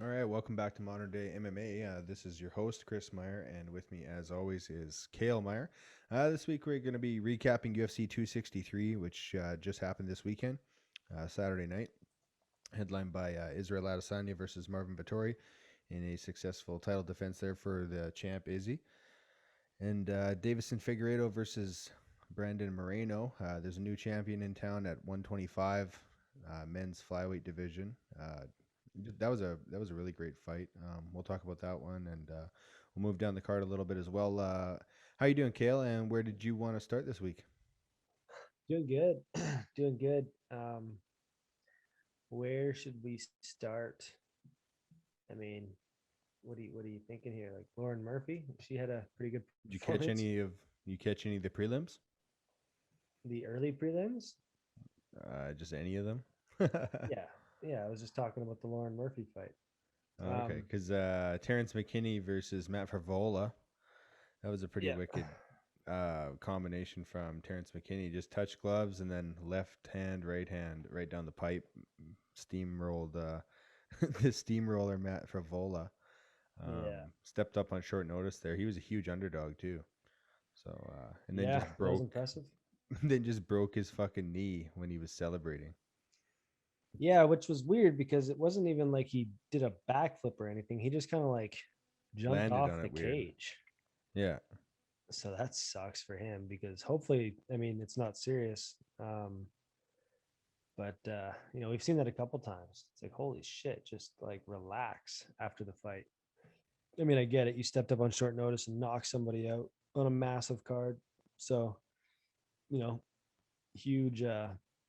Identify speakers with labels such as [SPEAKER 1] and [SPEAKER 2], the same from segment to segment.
[SPEAKER 1] All right, welcome back to Modern Day MMA. This is your host, Chris Meyer, and with me, as always, is Kale Meyer. This week, we're going to be recapping UFC 263, which just happened this weekend, Saturday night, headlined by Israel Adesanya versus Marvin Vettori in a successful title defense there for the champ, Izzy. And Davison Figueiredo versus Brandon Moreno. There's a new champion in town at 125, men's flyweight division. That was a really great fight. We'll talk about that one, and we'll move down the card a little bit as well. How you doing, Kale? And where did you want to start this week?
[SPEAKER 2] Doing good. Doing good. Where should we start? I mean, what are you thinking here? Like Lauren Murphy, she had a pretty good
[SPEAKER 1] Did you catch
[SPEAKER 2] performance.
[SPEAKER 1] any of the prelims?
[SPEAKER 2] The early prelims?
[SPEAKER 1] Just any of them?
[SPEAKER 2] Yeah. Yeah, I was just talking about the Lauren Murphy fight.
[SPEAKER 1] Okay,
[SPEAKER 2] Um,
[SPEAKER 1] because Terrence McKinney versus Matt Favola, that was a pretty
[SPEAKER 2] yeah.
[SPEAKER 1] wicked combination from Terrence McKinney. Just touch gloves and then left hand, right down the pipe, steamrolled the steamroller Matt Favola.
[SPEAKER 2] Yeah.
[SPEAKER 1] Stepped up on short notice there. He was a huge underdog too. So and then
[SPEAKER 2] Yeah,
[SPEAKER 1] just
[SPEAKER 2] that was
[SPEAKER 1] broke,
[SPEAKER 2] impressive.
[SPEAKER 1] then just broke his fucking knee when he was celebrating.
[SPEAKER 2] Yeah, which was weird because it wasn't even like he did a backflip or anything. He just kind of like jumped
[SPEAKER 1] Landed
[SPEAKER 2] off
[SPEAKER 1] on
[SPEAKER 2] the
[SPEAKER 1] it weird.
[SPEAKER 2] cage.
[SPEAKER 1] Yeah,
[SPEAKER 2] So that sucks for him because hopefully, I mean, it's not serious. But we've seen that a couple times. It's like, holy shit, just like relax after the fight. I mean, I get it. You stepped up on short notice and knocked somebody out on a massive card. So, you know, huge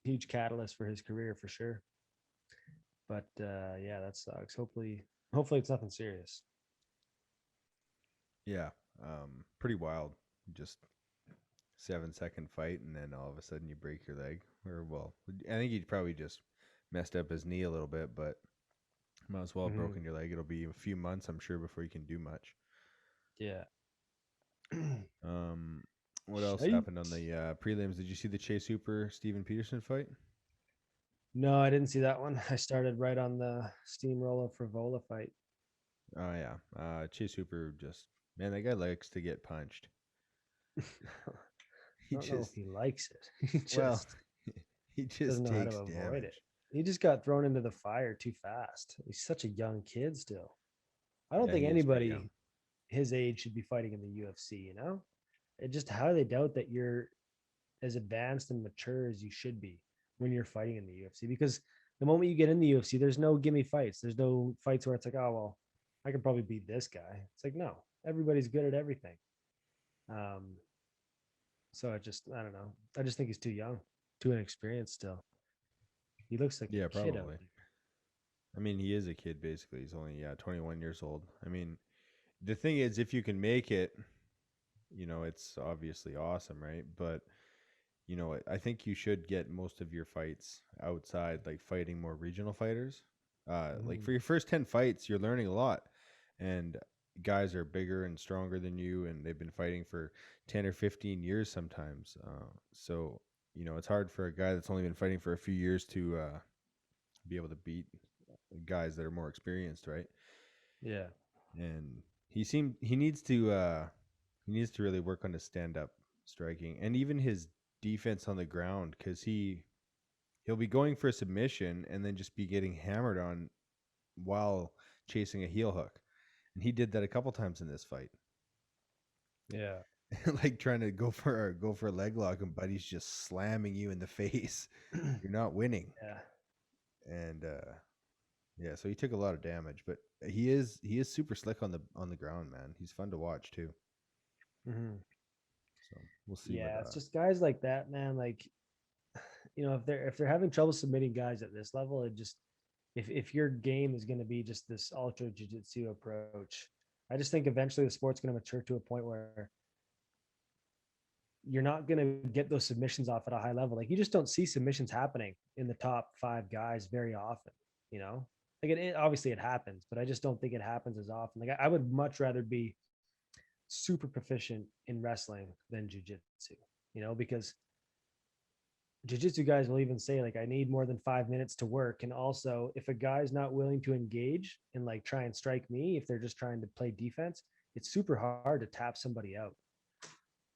[SPEAKER 2] huge catalyst for his career for sure. But yeah, that sucks. Hopefully it's nothing serious.
[SPEAKER 1] yeah. Pretty wild. Just 7-second fight, and then all of a sudden you break your leg. Or well, I think he probably just messed up his knee a little bit, but might as well have
[SPEAKER 2] Mm-hmm.
[SPEAKER 1] broken your leg. It'll be a few months, I'm sure, before you can do much.
[SPEAKER 2] Yeah.
[SPEAKER 1] Um, what else
[SPEAKER 2] Shite.
[SPEAKER 1] happened on the prelims? Did you see the Chase Hooper Steven Peterson fight?
[SPEAKER 2] No, I didn't see that one. I started right on the steamroller Frivola fight.
[SPEAKER 1] Oh yeah, Chase Hooper just man, that guy likes to get punched.
[SPEAKER 2] I
[SPEAKER 1] He
[SPEAKER 2] don't know if
[SPEAKER 1] just
[SPEAKER 2] he likes it. He
[SPEAKER 1] well,
[SPEAKER 2] just
[SPEAKER 1] he
[SPEAKER 2] doesn't
[SPEAKER 1] just
[SPEAKER 2] know how to
[SPEAKER 1] takes
[SPEAKER 2] avoid it.
[SPEAKER 1] damage.
[SPEAKER 2] He just got thrown into the fire too fast. He's such a young kid still. I don't
[SPEAKER 1] Yeah,
[SPEAKER 2] think
[SPEAKER 1] he is pretty young.
[SPEAKER 2] anybody his age should be fighting in the UFC, It just how do they doubt that you're as advanced and mature as you should be when you're fighting in the UFC? Because the moment you get in the UFC, there's no gimme fights. There's no fights where it's like, oh well, I can probably beat this guy. It's like, no, everybody's good at everything. Um, so I don't know. I just think he's too young, too inexperienced still. He looks like
[SPEAKER 1] Yeah,
[SPEAKER 2] a kid out
[SPEAKER 1] probably. I mean, he is a kid basically. He's only 21 years old. I mean, the thing is, if you can make it, it's obviously awesome, right? But I think you should get most of your fights outside, like fighting more regional fighters.
[SPEAKER 2] there.
[SPEAKER 1] Like for your first 10 fights, you're learning a lot, and guys are bigger and stronger than you, and they've been fighting for 10 or 15 years sometimes. So it's hard for a guy that's only been fighting for a few years to be able to beat guys that are more experienced, right?
[SPEAKER 2] Yeah.
[SPEAKER 1] And he needs to really work on his stand up striking and even his defense on the ground, because he'll be going for a submission and then just be getting hammered on while chasing a heel hook, and he did that a couple times in this fight.
[SPEAKER 2] Yeah.
[SPEAKER 1] Like trying to go for a leg lock, and Buddy's just slamming you in the face. You're not winning.
[SPEAKER 2] Yeah.
[SPEAKER 1] And yeah, so he took a lot of damage, but he is super slick on the ground, man. He's fun to watch too.
[SPEAKER 2] Hmm.
[SPEAKER 1] So we'll see what
[SPEAKER 2] Yeah. It's just guys like that, man. Like, if they're having trouble submitting guys at this level, it just if your game is going to be just this ultra jiu-jitsu approach, I just think eventually the sport's going to mature to a point where you're not going to get those submissions off at a high level. Like you just don't see submissions happening in the top five guys very often, you know? Like obviously it happens, but I just don't think it happens as often. Like I would much rather be super proficient in wrestling than jujitsu, because jiu-jitsu guys will even say like I need more than 5 minutes to work. And also if a guy's not willing to engage and like try and strike me, if they're just trying to play defense, it's super hard to tap somebody out,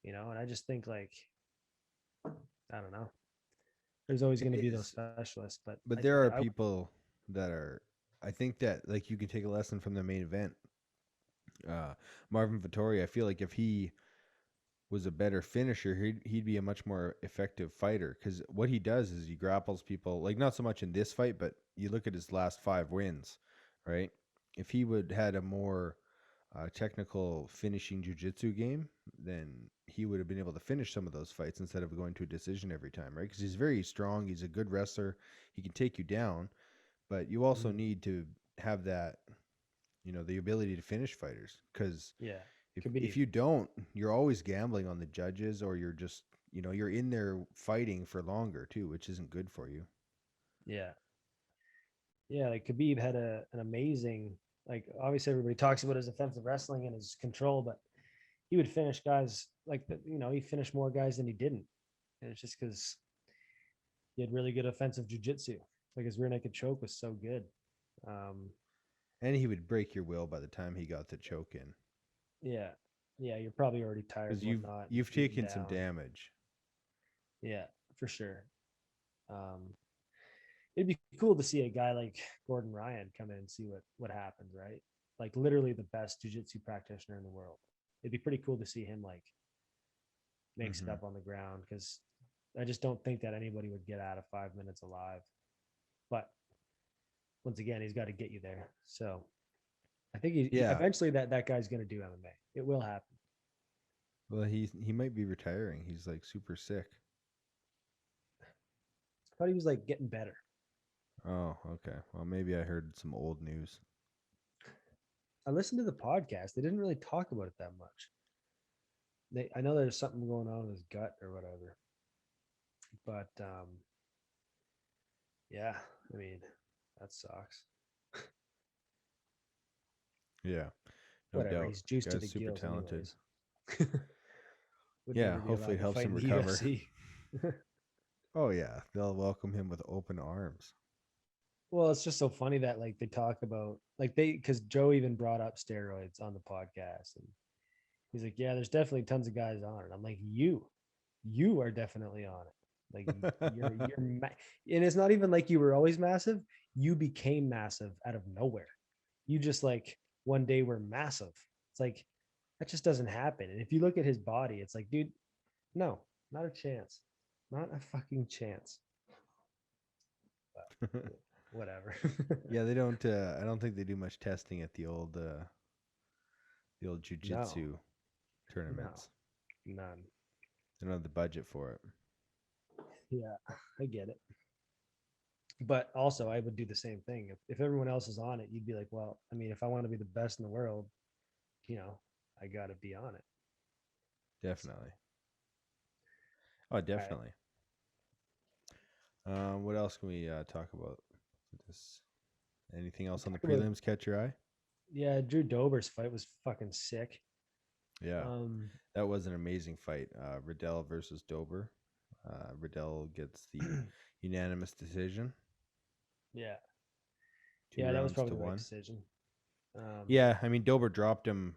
[SPEAKER 2] and I just think like, I don't know, there's always
[SPEAKER 1] It
[SPEAKER 2] going to be those
[SPEAKER 1] is,
[SPEAKER 2] specialists, but
[SPEAKER 1] but
[SPEAKER 2] I,
[SPEAKER 1] there are
[SPEAKER 2] I
[SPEAKER 1] people that are. I think that like you can take a lesson from the main event. Uh, Marvin Vettori. I feel like if he was a better finisher, he'd be a much more effective fighter because what he does is he grapples people, like not so much in this fight, but you look at his last 5 wins, right? If he would had a more technical finishing jiu-jitsu game, then he would have been able to finish some of those fights instead of going to a decision every time, right? Because he's very strong, he's a good wrestler, he can take you down, but you also
[SPEAKER 2] Mhm.
[SPEAKER 1] need to have that, the ability to finish fighters because
[SPEAKER 2] Yeah,
[SPEAKER 1] if
[SPEAKER 2] Khabib.
[SPEAKER 1] you don't, you're always gambling on the judges, or you're just you're in there fighting for longer too, which isn't good for you.
[SPEAKER 2] Yeah, yeah. Like Khabib had an amazing, like obviously everybody talks about his offensive wrestling and his control, but he would finish guys like he finished more guys than he didn't, and it's just because he had really good offensive jujitsu. Like his rear naked choke was so good. Um,
[SPEAKER 1] And he would break your will by the time he got the choke in,
[SPEAKER 2] yeah, yeah. You're probably already tired
[SPEAKER 1] because
[SPEAKER 2] and
[SPEAKER 1] you've
[SPEAKER 2] whatnot,
[SPEAKER 1] you've
[SPEAKER 2] beaten
[SPEAKER 1] taken some
[SPEAKER 2] down.
[SPEAKER 1] damage.
[SPEAKER 2] Yeah, for sure. Um, it'd be cool to see a guy like Gordon Ryan come in and see what happens, right? Like literally the best jiu-jitsu practitioner in the world. It'd be pretty cool to see him like mix it
[SPEAKER 1] Hmm.
[SPEAKER 2] up on the ground because I just don't think that anybody would get out of 5 minutes alive. But once again, he's got to get you there. So I think he
[SPEAKER 1] Yeah.
[SPEAKER 2] eventually that guy's going to do MMA. It will happen.
[SPEAKER 1] Well, he might be retiring. He's like super sick.
[SPEAKER 2] I thought he was like getting better.
[SPEAKER 1] Oh, okay. Well, maybe I heard some old news.
[SPEAKER 2] I listened to the podcast. They didn't really talk about it that much. I know there's something going on in his gut or whatever, but yeah, I mean, that sucks.
[SPEAKER 1] Yeah, no
[SPEAKER 2] Whatever.
[SPEAKER 1] doubt.
[SPEAKER 2] He's juiced to
[SPEAKER 1] Guy's
[SPEAKER 2] the
[SPEAKER 1] super
[SPEAKER 2] gills,
[SPEAKER 1] talented.
[SPEAKER 2] anyways. Would
[SPEAKER 1] Yeah,
[SPEAKER 2] never be
[SPEAKER 1] hopefully
[SPEAKER 2] allowed
[SPEAKER 1] it
[SPEAKER 2] to
[SPEAKER 1] helps
[SPEAKER 2] fight
[SPEAKER 1] him
[SPEAKER 2] in the
[SPEAKER 1] recover.
[SPEAKER 2] UFC.
[SPEAKER 1] Oh yeah, they'll welcome him with open arms.
[SPEAKER 2] Well, it's just so funny that like they talk about like because Joe even brought up steroids on the podcast, and he's like, "Yeah, there's definitely tons of guys on it." I'm like, "You are definitely on it. Like and it's not even like you were always massive. You became massive out of nowhere. You just like one day were massive. It's like that just doesn't happen. And if you look at his body, it's like, dude, no, not a chance, not a fucking chance. But whatever.
[SPEAKER 1] Yeah, they don't. I don't think they do much testing at the old
[SPEAKER 2] No,
[SPEAKER 1] jujitsu
[SPEAKER 2] no,
[SPEAKER 1] tournaments.
[SPEAKER 2] none.
[SPEAKER 1] They don't have the budget for it.
[SPEAKER 2] Yeah, I get it. But also, I would do the same thing. If everyone else is on it, you'd be like, well, I mean, if I want to be the best in the world, you know, I got to be on it. So,
[SPEAKER 1] Definitely. Oh,
[SPEAKER 2] all right.
[SPEAKER 1] definitely. What else can we talk about? This anything else on the
[SPEAKER 2] Talk about,
[SPEAKER 1] prelims catch your eye?
[SPEAKER 2] yeah, Drew Dober's fight was fucking sick.
[SPEAKER 1] Yeah,
[SPEAKER 2] Um,
[SPEAKER 1] that was an amazing fight. Riddell versus Dober. Riddell gets the unanimous decision,
[SPEAKER 2] yeah,
[SPEAKER 1] two
[SPEAKER 2] yeah, that was
[SPEAKER 1] rounds
[SPEAKER 2] probably
[SPEAKER 1] to
[SPEAKER 2] the right
[SPEAKER 1] one.
[SPEAKER 2] decision.
[SPEAKER 1] Yeah, I mean Dober dropped him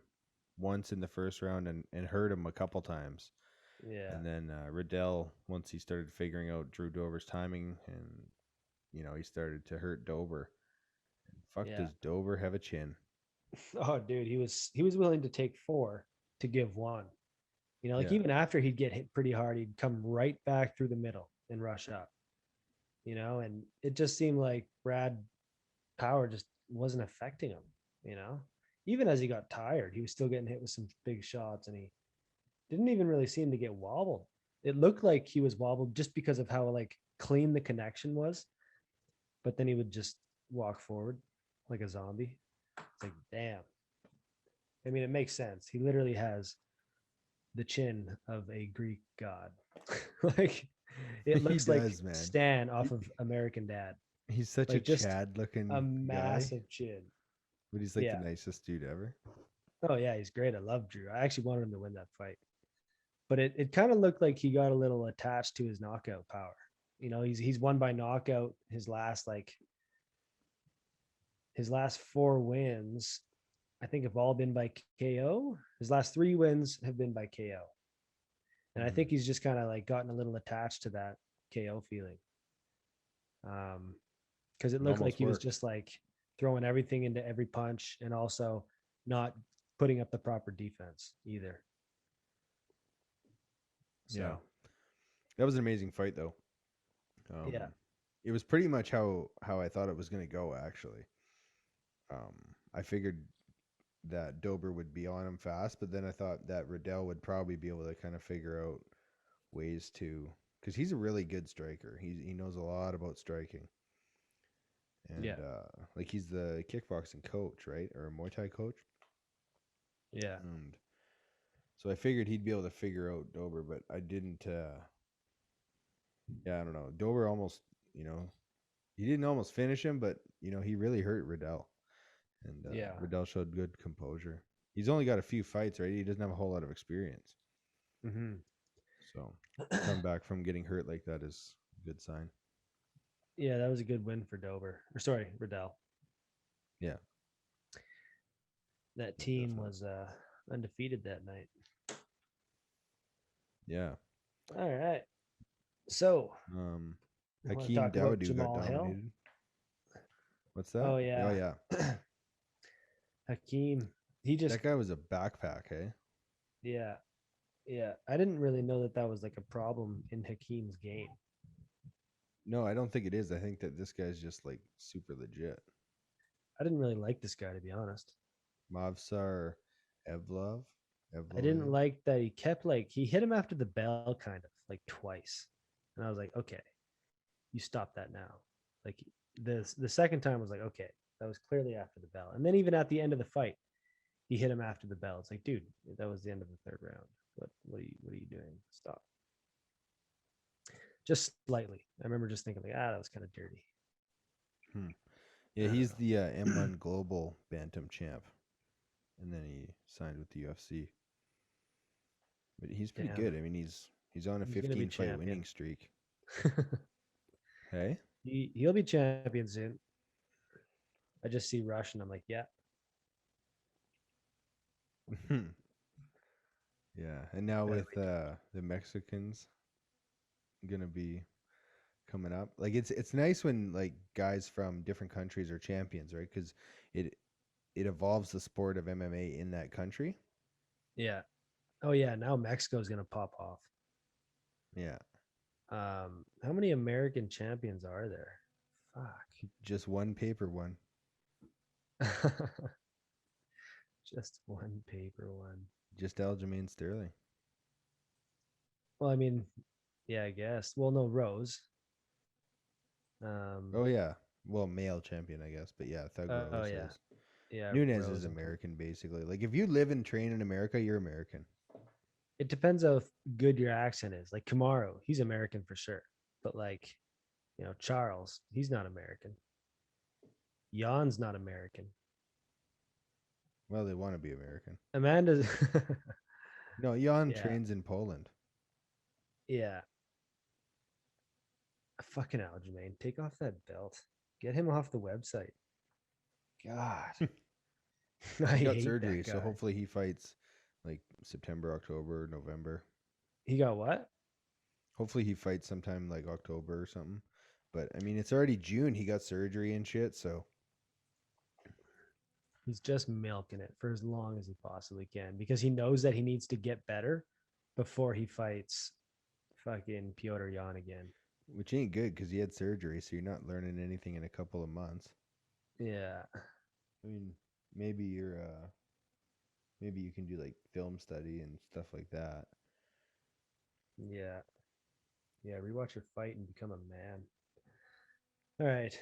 [SPEAKER 1] once in the first round and hurt him a couple times.
[SPEAKER 2] Yeah,
[SPEAKER 1] And then Riddell, once he started figuring out Drew Dober's timing, and he started to hurt Dober. Fuck,
[SPEAKER 2] yeah.
[SPEAKER 1] does Dober have a chin?
[SPEAKER 2] Oh, dude, he was willing to take four to give one. Like
[SPEAKER 1] Yeah,
[SPEAKER 2] even after he'd get hit pretty hard, he'd come right back through the middle and rush up. And it just seemed like Brad Power just wasn't affecting him. You know, even as he got tired, he was still getting hit with some big shots, and he didn't even really seem to get wobbled. It looked like he was wobbled just because of how like clean the connection was, but then he would just walk forward like a zombie. It's like, damn. I mean, it makes sense. He literally has the chin of a Greek god. Like it
[SPEAKER 1] he
[SPEAKER 2] looks like
[SPEAKER 1] does, man.
[SPEAKER 2] Stan
[SPEAKER 1] He,
[SPEAKER 2] off of American Dad.
[SPEAKER 1] he's such a
[SPEAKER 2] Like just
[SPEAKER 1] Chad
[SPEAKER 2] a
[SPEAKER 1] looking guy,
[SPEAKER 2] massive chin.
[SPEAKER 1] but he's like the
[SPEAKER 2] Yeah.
[SPEAKER 1] nicest dude ever.
[SPEAKER 2] Oh yeah, he's great. I love Drew. I actually wanted him to win that fight. But it kind of looked like he got a little attached to his knockout power. he's won by knockout. His last 4 wins, I think, have all been by KO. His last 3 wins have been by KO. And I think he's just kind of like gotten a little attached to that KO feeling. Because it looked like he was just like throwing everything into every punch and also not putting up the proper defense either. So,
[SPEAKER 1] yeah. That was an amazing fight, though.
[SPEAKER 2] yeah.
[SPEAKER 1] It was pretty much how I thought it was going to go, actually. I figured that Dober would be on him fast, but then I thought that Riddell would probably be able to kind of figure out ways to, because he's a really good striker. He knows a lot about striking. And like he's the kickboxing coach, right? Or a Muay Thai coach.
[SPEAKER 2] Yeah.
[SPEAKER 1] And so I figured he'd be able to figure out Dober, but I didn't. Yeah, I don't know. Dober almost, he didn't almost finish him, but he really hurt Riddell. And Riddell showed good composure. He's only got a few fights, right? He doesn't have a whole lot of experience.
[SPEAKER 2] Mm-hmm.
[SPEAKER 1] So come back from getting hurt like that is a good sign.
[SPEAKER 2] Yeah, that was a good win for Riddell.
[SPEAKER 1] Yeah.
[SPEAKER 2] That team was undefeated that night.
[SPEAKER 1] Yeah.
[SPEAKER 2] All right. So,
[SPEAKER 1] Hakeem Dawodu got dominated. What's that?
[SPEAKER 2] Oh yeah.
[SPEAKER 1] Oh yeah.
[SPEAKER 2] Hakeem,
[SPEAKER 1] that guy was a backpack, hey?
[SPEAKER 2] Yeah. Yeah. I didn't really know that was like a problem in Hakeem's game.
[SPEAKER 1] No, I don't think it is. I think that this guy's just like super legit.
[SPEAKER 2] I didn't really like this guy, to be honest.
[SPEAKER 1] Mavsar Evlov.
[SPEAKER 2] I didn't like that he hit him after the bell kind of like twice. And I was like, okay, you stop that now. Like the second time was like, okay, that was clearly after the bell. And then even at the end of the fight, he hit him after the bell. It's like, dude, that was the end of the third round. What are you doing? Stop. Just slightly. I remember just thinking like, that was kind of dirty.
[SPEAKER 1] Yeah, he's the M1 Global Bantam champ. And then he signed with the UFC. But he's pretty good. I mean, he's on a 15-fight winning streak. Hey?
[SPEAKER 2] He'll be champion soon. I just see Rush and I'm like, yeah.
[SPEAKER 1] Yeah, and now with the Mexicans gonna be coming up, like it's nice when like guys from different countries are champions, right? Because it evolves the sport of MMA in that country.
[SPEAKER 2] Yeah. Oh yeah, now Mexico's gonna pop off.
[SPEAKER 1] Yeah.
[SPEAKER 2] How many American champions are there? Fuck.
[SPEAKER 1] Just one paper one.
[SPEAKER 2] Just one paper one.
[SPEAKER 1] Just Aljamain Sterling.
[SPEAKER 2] Well, I mean, yeah, I guess. Well, no, Rose.
[SPEAKER 1] Oh yeah. Well, male champion, I guess, but yeah, Thug Rose.
[SPEAKER 2] Oh yeah. Yeah.
[SPEAKER 1] Nunez is American, basically. Like if you live and train in America, you're American.
[SPEAKER 2] It depends how good your accent is. Like Kamaru, he's American for sure. But like, Charles, he's not American. Jan's not American.
[SPEAKER 1] Well, they want to be American.
[SPEAKER 2] Amanda's
[SPEAKER 1] No, Jan trains in Poland.
[SPEAKER 2] Yeah. Fucking Aljamain, take off that belt. Get him off the website. God.
[SPEAKER 1] He got surgery, so hopefully he fights like September, October, November.
[SPEAKER 2] He got what?
[SPEAKER 1] Hopefully he fights sometime like October or something. But I mean, it's already June. He got surgery and shit, so
[SPEAKER 2] he's just milking it for as long as he possibly can because he knows that he needs to get better before he fights fucking Petr Yan again.
[SPEAKER 1] Which ain't good because he had surgery, so you're not learning anything in a couple of months.
[SPEAKER 2] Yeah.
[SPEAKER 1] I mean, maybe you can do like film study and stuff like that.
[SPEAKER 2] Yeah. Yeah, rewatch your fight and become a man. All right.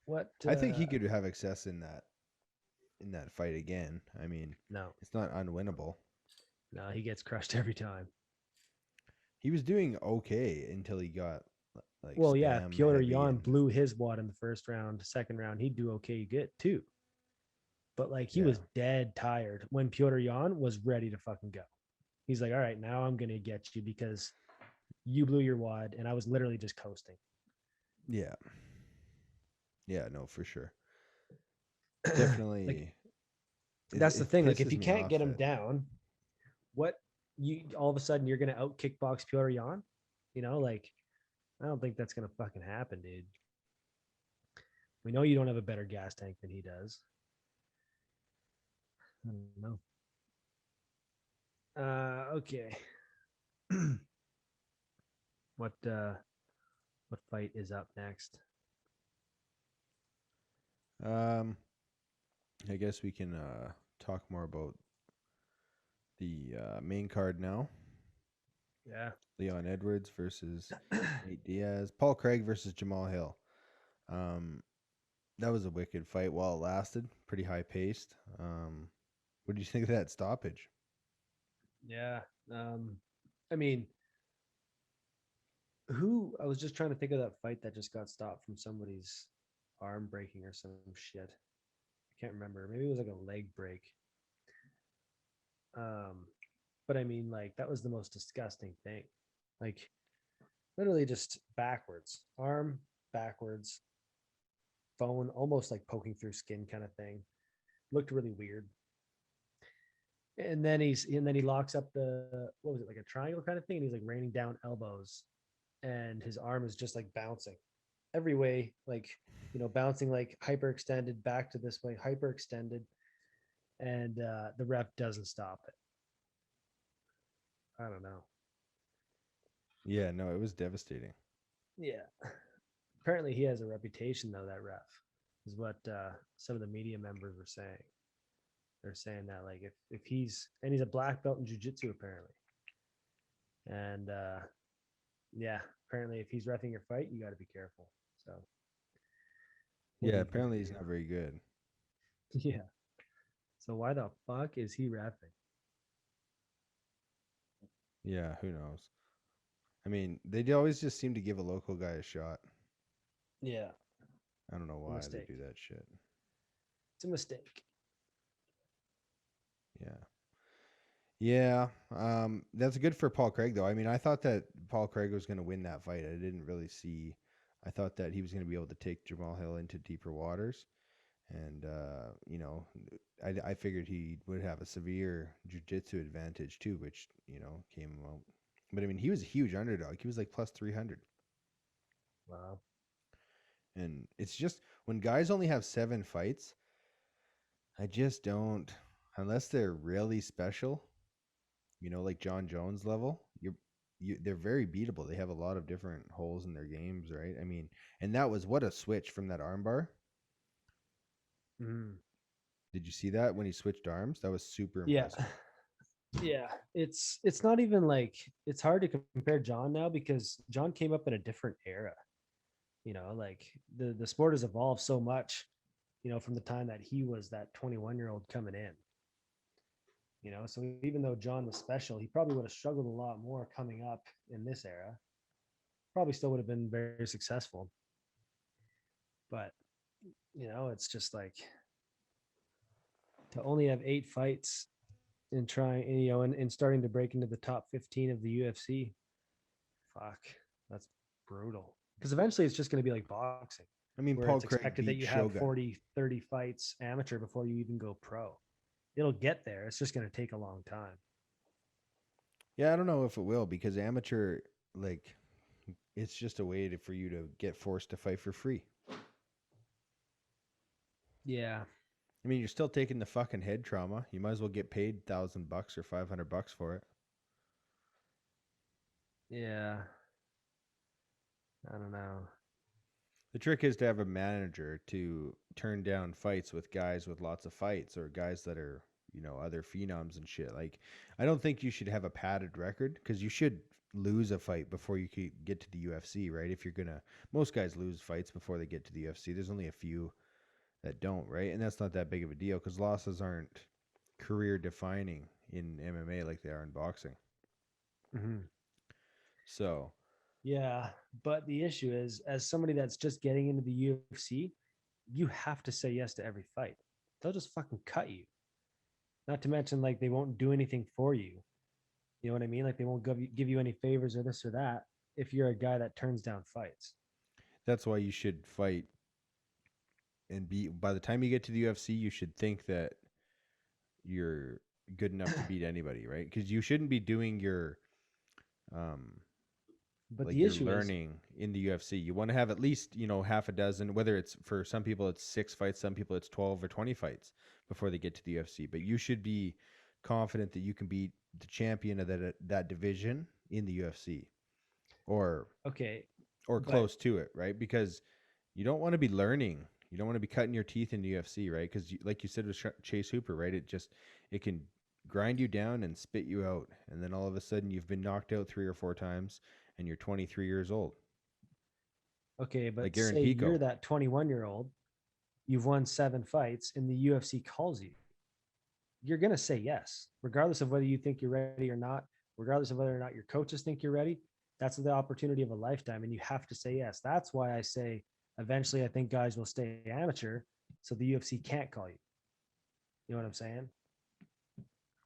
[SPEAKER 2] What
[SPEAKER 1] I think he could have success in that fight again. I mean,
[SPEAKER 2] no.
[SPEAKER 1] It's not unwinnable.
[SPEAKER 2] No, he gets crushed every time.
[SPEAKER 1] He was doing okay until he got like
[SPEAKER 2] Petr Yan blew his wad in the first round. Second round, he'd do okay good too. But like he was dead tired when Petr Yan was ready to fucking go. He's like, all right, now I'm gonna get you because you blew your wad and I was literally just coasting.
[SPEAKER 1] Yeah. Yeah, no, for sure.
[SPEAKER 2] Like
[SPEAKER 1] Definitely
[SPEAKER 2] that's the
[SPEAKER 1] it
[SPEAKER 2] thing. Like if
[SPEAKER 1] pisses
[SPEAKER 2] you
[SPEAKER 1] me
[SPEAKER 2] can't
[SPEAKER 1] off
[SPEAKER 2] get him
[SPEAKER 1] that.
[SPEAKER 2] down, what you all of a sudden you're gonna out kickbox Piotr Jan? Like I don't think that's gonna fucking happen, dude. We know you don't have a better gas tank than he does. I don't know. Okay. what uh what fight is up next?
[SPEAKER 1] Um I guess we can talk more about the main card now.
[SPEAKER 2] Yeah.
[SPEAKER 1] Leon Edwards versus Nate Diaz. Paul Craig versus Jamal Hill. Um that was a wicked fight while it lasted. Pretty high paced. What do you think of that stoppage?
[SPEAKER 2] Yeah. Um I mean, who I was just trying to think of that fight that just got stopped from somebody's arm breaking or some shit. I can't remember. Maybe it was like a leg break. Um, but I mean, like that was the most disgusting thing. Like literally just backwards, arm backwards, phone almost like poking through skin kind of thing. Looked really weird. And then he locks up the what was it like a triangle kind of thing, and he's like raining down elbows, and his arm is just like bouncing every way, like bouncing like hyperextended back to this way, hyperextended, and the ref doesn't stop it. I don't know.
[SPEAKER 1] Yeah, no, it was devastating.
[SPEAKER 2] Yeah. Apparently he has a reputation though, that ref, is what some of the media members were saying. They're saying that like if he's a black belt in jiu-jitsu apparently. And yeah, apparently if he's reffing your fight, you got to be careful. So what
[SPEAKER 1] Yeah,
[SPEAKER 2] are you gonna
[SPEAKER 1] apparently he's
[SPEAKER 2] do?
[SPEAKER 1] not very good.
[SPEAKER 2] Yeah. So why the fuck is he reffing?
[SPEAKER 1] Yeah, who knows? I mean, they always just seem to give a local guy a shot.
[SPEAKER 2] Yeah,
[SPEAKER 1] I don't know
[SPEAKER 2] a
[SPEAKER 1] why they
[SPEAKER 2] mistake.
[SPEAKER 1] do that shit.
[SPEAKER 2] It's a mistake.
[SPEAKER 1] Yeah. Yeah, that's good for Paul Craig though. I mean, I thought that Paul Craig was going to win that fight. I didn't really see. I thought that he was going to be able to take Jamal Hill into deeper waters, and I figured he would have a severe jiu-jitsu advantage too, which came out. But I mean, he was a huge underdog. He was like plus 300,
[SPEAKER 2] Wow.
[SPEAKER 1] and it's just when guys only have 7 fights, I just don't, unless they're really special. Like John Jones level, they're very beatable. They have a lot of different holes in their games, right? I mean, and that was what a switch from that armbar.
[SPEAKER 2] Mm.
[SPEAKER 1] Did you see that when he switched arms? That was super
[SPEAKER 2] Yeah.
[SPEAKER 1] impressive.
[SPEAKER 2] Yeah, it's not even like it's hard to compare John now because John came up in a different era. Like the sport has evolved so much, from the time that he was that 21-year-old coming in. So even though John was special, he probably would have struggled a lot more coming up in this era. Probably still would have been very successful, but it's just like to only have 8 fights and trying, and starting to break into the top 15 of the UFC. Fuck, that's brutal. Because eventually it's just going to be like boxing,
[SPEAKER 1] I mean,
[SPEAKER 2] where
[SPEAKER 1] Paul
[SPEAKER 2] it's
[SPEAKER 1] Craig
[SPEAKER 2] expected that
[SPEAKER 1] beat
[SPEAKER 2] you have
[SPEAKER 1] Shogun.
[SPEAKER 2] 40, 30 fights amateur before you even go pro. It'll get there. It's just going to take a long time.
[SPEAKER 1] Yeah, I don't know if it will because amateur, like, it's just a way for you to get forced to fight for free.
[SPEAKER 2] Yeah.
[SPEAKER 1] I mean, you're still taking the fucking head trauma. You might as well get paid $1,000 or $500 for it.
[SPEAKER 2] Yeah. I don't know.
[SPEAKER 1] The trick is to have a manager to turn down fights with guys with lots of fights or guys that are, other phenoms and shit. Like, I don't think you should have a padded record because you should lose a fight before you could get to the UFC, right? If you're gonna, most guys lose fights before they get to the UFC. There's only a few that don't, right? And that's not that big of a deal because losses aren't career defining in MMA like they are in boxing.
[SPEAKER 2] Mm-hmm.
[SPEAKER 1] So,
[SPEAKER 2] Yeah. But the issue is, as somebody that's just getting into the UFC, you have to say yes to every fight. They'll just fucking cut you. Not to mention, like, they won't do anything for you. You know what I mean? Like, they won't give you any favors or this or that if you're a guy that turns down fights.
[SPEAKER 1] That's why you should fight and be. By the time you get to the UFC, you should think that you're good enough to beat anybody, right? Because you shouldn't be doing your um
[SPEAKER 2] But
[SPEAKER 1] like
[SPEAKER 2] the
[SPEAKER 1] your
[SPEAKER 2] issue is,
[SPEAKER 1] learning in the UFC. You want to have at least, half a dozen, whether it's for some people it's 6 fights, some people it's 12 or 20 fights before they get to the UFC. But you should be confident that you can beat the champion of that division in the UFC or
[SPEAKER 2] okay,
[SPEAKER 1] or
[SPEAKER 2] but
[SPEAKER 1] close to it, right? Because you don't want to be learning. You don't want to be cutting your teeth in the UFC, right? Because like you said with Chase Hooper, right? It can grind you down and spit you out, and then all of a sudden you've been knocked out 3 or 4 times, and you're 23 years old,
[SPEAKER 2] okay,
[SPEAKER 1] like
[SPEAKER 2] but
[SPEAKER 1] Aaron
[SPEAKER 2] say you're
[SPEAKER 1] Pico.
[SPEAKER 2] that 21-year-old, you've won 7 fights, and the UFC calls you. You're going to say yes, regardless of whether you think you're ready or not, regardless of whether or not your coaches think you're ready. That's the opportunity of a lifetime, and you have to say yes. That's why I say eventually I think guys will stay amateur so the UFC can't call you. You know what I'm saying?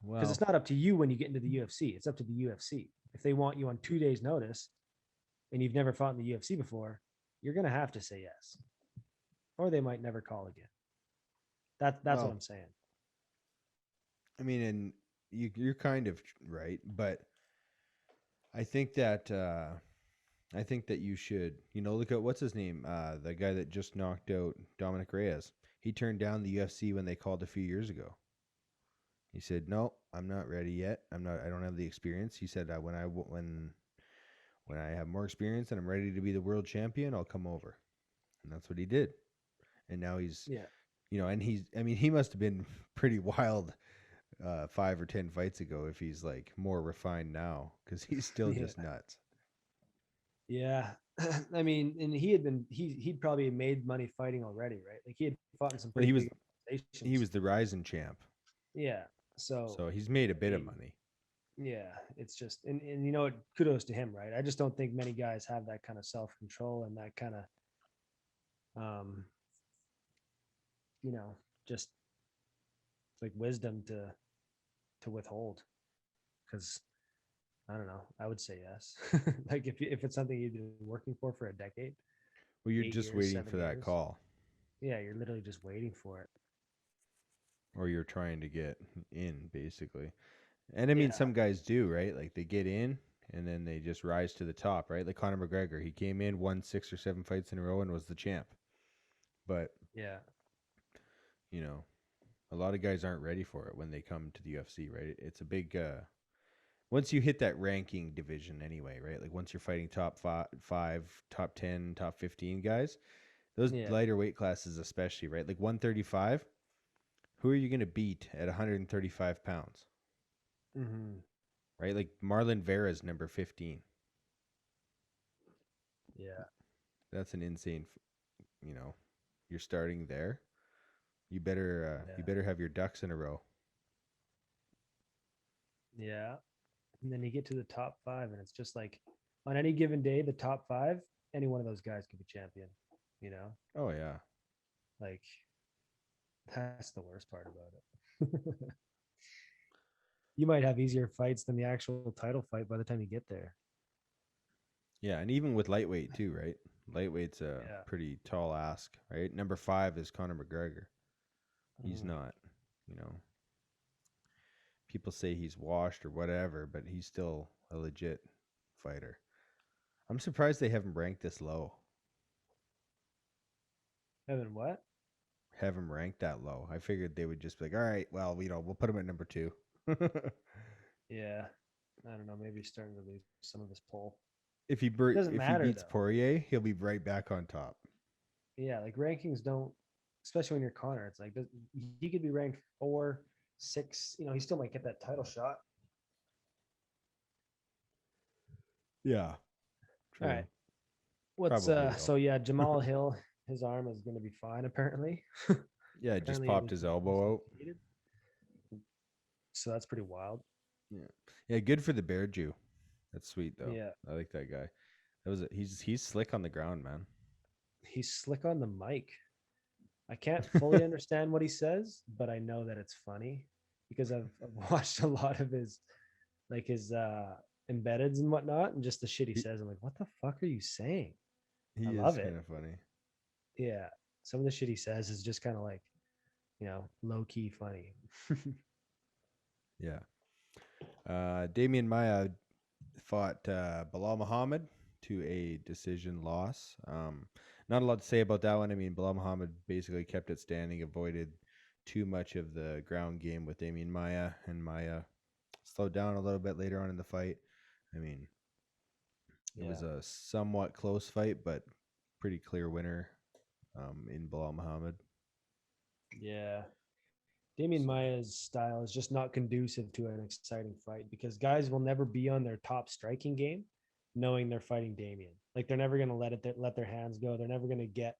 [SPEAKER 2] Because
[SPEAKER 1] Well,
[SPEAKER 2] it's not up to you when you get into the UFC. It's up to the UFC. If they want you on 2 days' notice and you've never fought in the UFC before, you're going to have to say yes, or they might never call again. That's what
[SPEAKER 1] well,
[SPEAKER 2] I'm saying.
[SPEAKER 1] I mean, and you're kind of right, but I think that I think that you should, look at what's his name, the guy that just knocked out Dominic Reyes. He turned down the UFC when they called a few years ago. He said, "No, I'm not ready yet. I'm not. I don't have the experience." He said, when I have more experience and I'm ready to be the world champion, I'll come over." And that's what he did. And now he's,
[SPEAKER 2] Yeah.
[SPEAKER 1] and he's. I mean, he must have been pretty wild 5 or 10 fights ago if he's like more refined now because he's still
[SPEAKER 2] Yeah.
[SPEAKER 1] just nuts.
[SPEAKER 2] Yeah. I mean, and he'd probably made money fighting already, right? Like he had fought in some
[SPEAKER 1] Well,
[SPEAKER 2] pretty big
[SPEAKER 1] he
[SPEAKER 2] organizations.
[SPEAKER 1] was the rising champ,
[SPEAKER 2] Yeah. So
[SPEAKER 1] so he's made a
[SPEAKER 2] I
[SPEAKER 1] bit of
[SPEAKER 2] mean,
[SPEAKER 1] money.
[SPEAKER 2] yeah, it's just and kudos to him, right? I just don't think many guys have that kind of self-control and that kind of um, you know, just like wisdom to withhold. Because I don't know, I would say yes. Like if it's something you've been working for a decade,
[SPEAKER 1] Well, you're
[SPEAKER 2] eight
[SPEAKER 1] just
[SPEAKER 2] years,
[SPEAKER 1] waiting
[SPEAKER 2] seven
[SPEAKER 1] for that
[SPEAKER 2] years,
[SPEAKER 1] call,
[SPEAKER 2] yeah, you're literally just waiting for it.
[SPEAKER 1] or you're trying to get in, basically. And I mean,
[SPEAKER 2] Yeah,
[SPEAKER 1] some guys do, right? Like they get in and then they just rise to the top, right? Like Conor McGregor, he came in, won 6 or 7 fights in a row, and was the champ. But
[SPEAKER 2] yeah,
[SPEAKER 1] you know, a lot of guys aren't ready for it when they come to the UFC, right? It's a big. Once you hit that ranking division, anyway, right? Like once you're fighting top five, top 10, top 15 guys, those
[SPEAKER 2] yeah.
[SPEAKER 1] lighter weight classes, especially, right? Like 135. Who are you going to beat at 135 pounds?
[SPEAKER 2] Hmm.
[SPEAKER 1] Right? Like Marlon Vera's number 15.
[SPEAKER 2] Yeah,
[SPEAKER 1] That's an insane, you know, you're starting there. You
[SPEAKER 2] yeah,
[SPEAKER 1] better have your ducks in a row.
[SPEAKER 2] yeah. And then you get to the top five, and it's just like on any given day, the top five, any one of those guys could be champion. You know,
[SPEAKER 1] Oh yeah.
[SPEAKER 2] like that's the worst part about it. You might have easier fights than the actual title fight by the time you get there.
[SPEAKER 1] Yeah, and even with lightweight too, right? Lightweight's a
[SPEAKER 2] Yeah.
[SPEAKER 1] pretty tall ask, right? Number 5 is Conor McGregor. He's
[SPEAKER 2] Mhm.
[SPEAKER 1] not, you know, people say he's washed or whatever, but he's still a legit fighter. I'm surprised they haven't ranked this low.
[SPEAKER 2] Evan, what?
[SPEAKER 1] Have him ranked that low. I figured they would just be like, all right, well, we'll put him at number 2.
[SPEAKER 2] Yeah. I don't know. Maybe he's starting to lose some of his pull. Doesn't
[SPEAKER 1] If he
[SPEAKER 2] matter
[SPEAKER 1] beats
[SPEAKER 2] though.
[SPEAKER 1] Poirier, he'll be right back on top.
[SPEAKER 2] Yeah, like rankings don't, especially when you're Connor. It's like he could be ranked 4, 6. He still might get that title shot.
[SPEAKER 1] Yeah,
[SPEAKER 2] All
[SPEAKER 1] true.
[SPEAKER 2] right. What's
[SPEAKER 1] Probably will.
[SPEAKER 2] so yeah, Jamal Hill, his arm is going to be fine apparently.
[SPEAKER 1] Yeah, just
[SPEAKER 2] Apparently it
[SPEAKER 1] popped
[SPEAKER 2] was
[SPEAKER 1] his elbow out.
[SPEAKER 2] dislocated. So that's pretty wild.
[SPEAKER 1] Yeah, yeah, good for the Bear Jew. That's sweet though.
[SPEAKER 2] Yeah.
[SPEAKER 1] I like that guy. He's slick on the ground, man.
[SPEAKER 2] He's slick on the mic. I can't fully understand what he says, but I know that it's funny because I've watched a lot of his embeddeds and whatnot, and just the shit he
[SPEAKER 1] He,
[SPEAKER 2] says. I'm like, what the fuck are you saying? I
[SPEAKER 1] He is
[SPEAKER 2] love
[SPEAKER 1] kind
[SPEAKER 2] it.
[SPEAKER 1] of funny.
[SPEAKER 2] Yeah. Some of the shit he says is just kind of like, low key funny.
[SPEAKER 1] Yeah. Damian Maya fought Bilal Muhammad to a decision loss. Not a lot to say about that one. I mean, Bilal Muhammad basically kept it standing, avoided too much of the ground game with Damian Maya, and Maya slowed down a little bit later on in the fight. I mean, it
[SPEAKER 2] Yeah.
[SPEAKER 1] was a somewhat close fight, but pretty clear winner in Bilal Muhammad.
[SPEAKER 2] Yeah. Damian
[SPEAKER 1] So,
[SPEAKER 2] Maya's style is just not conducive to an exciting fight because guys will never be on their top striking game knowing they're fighting Damian. Like they're never going to let their hands go. They're never going to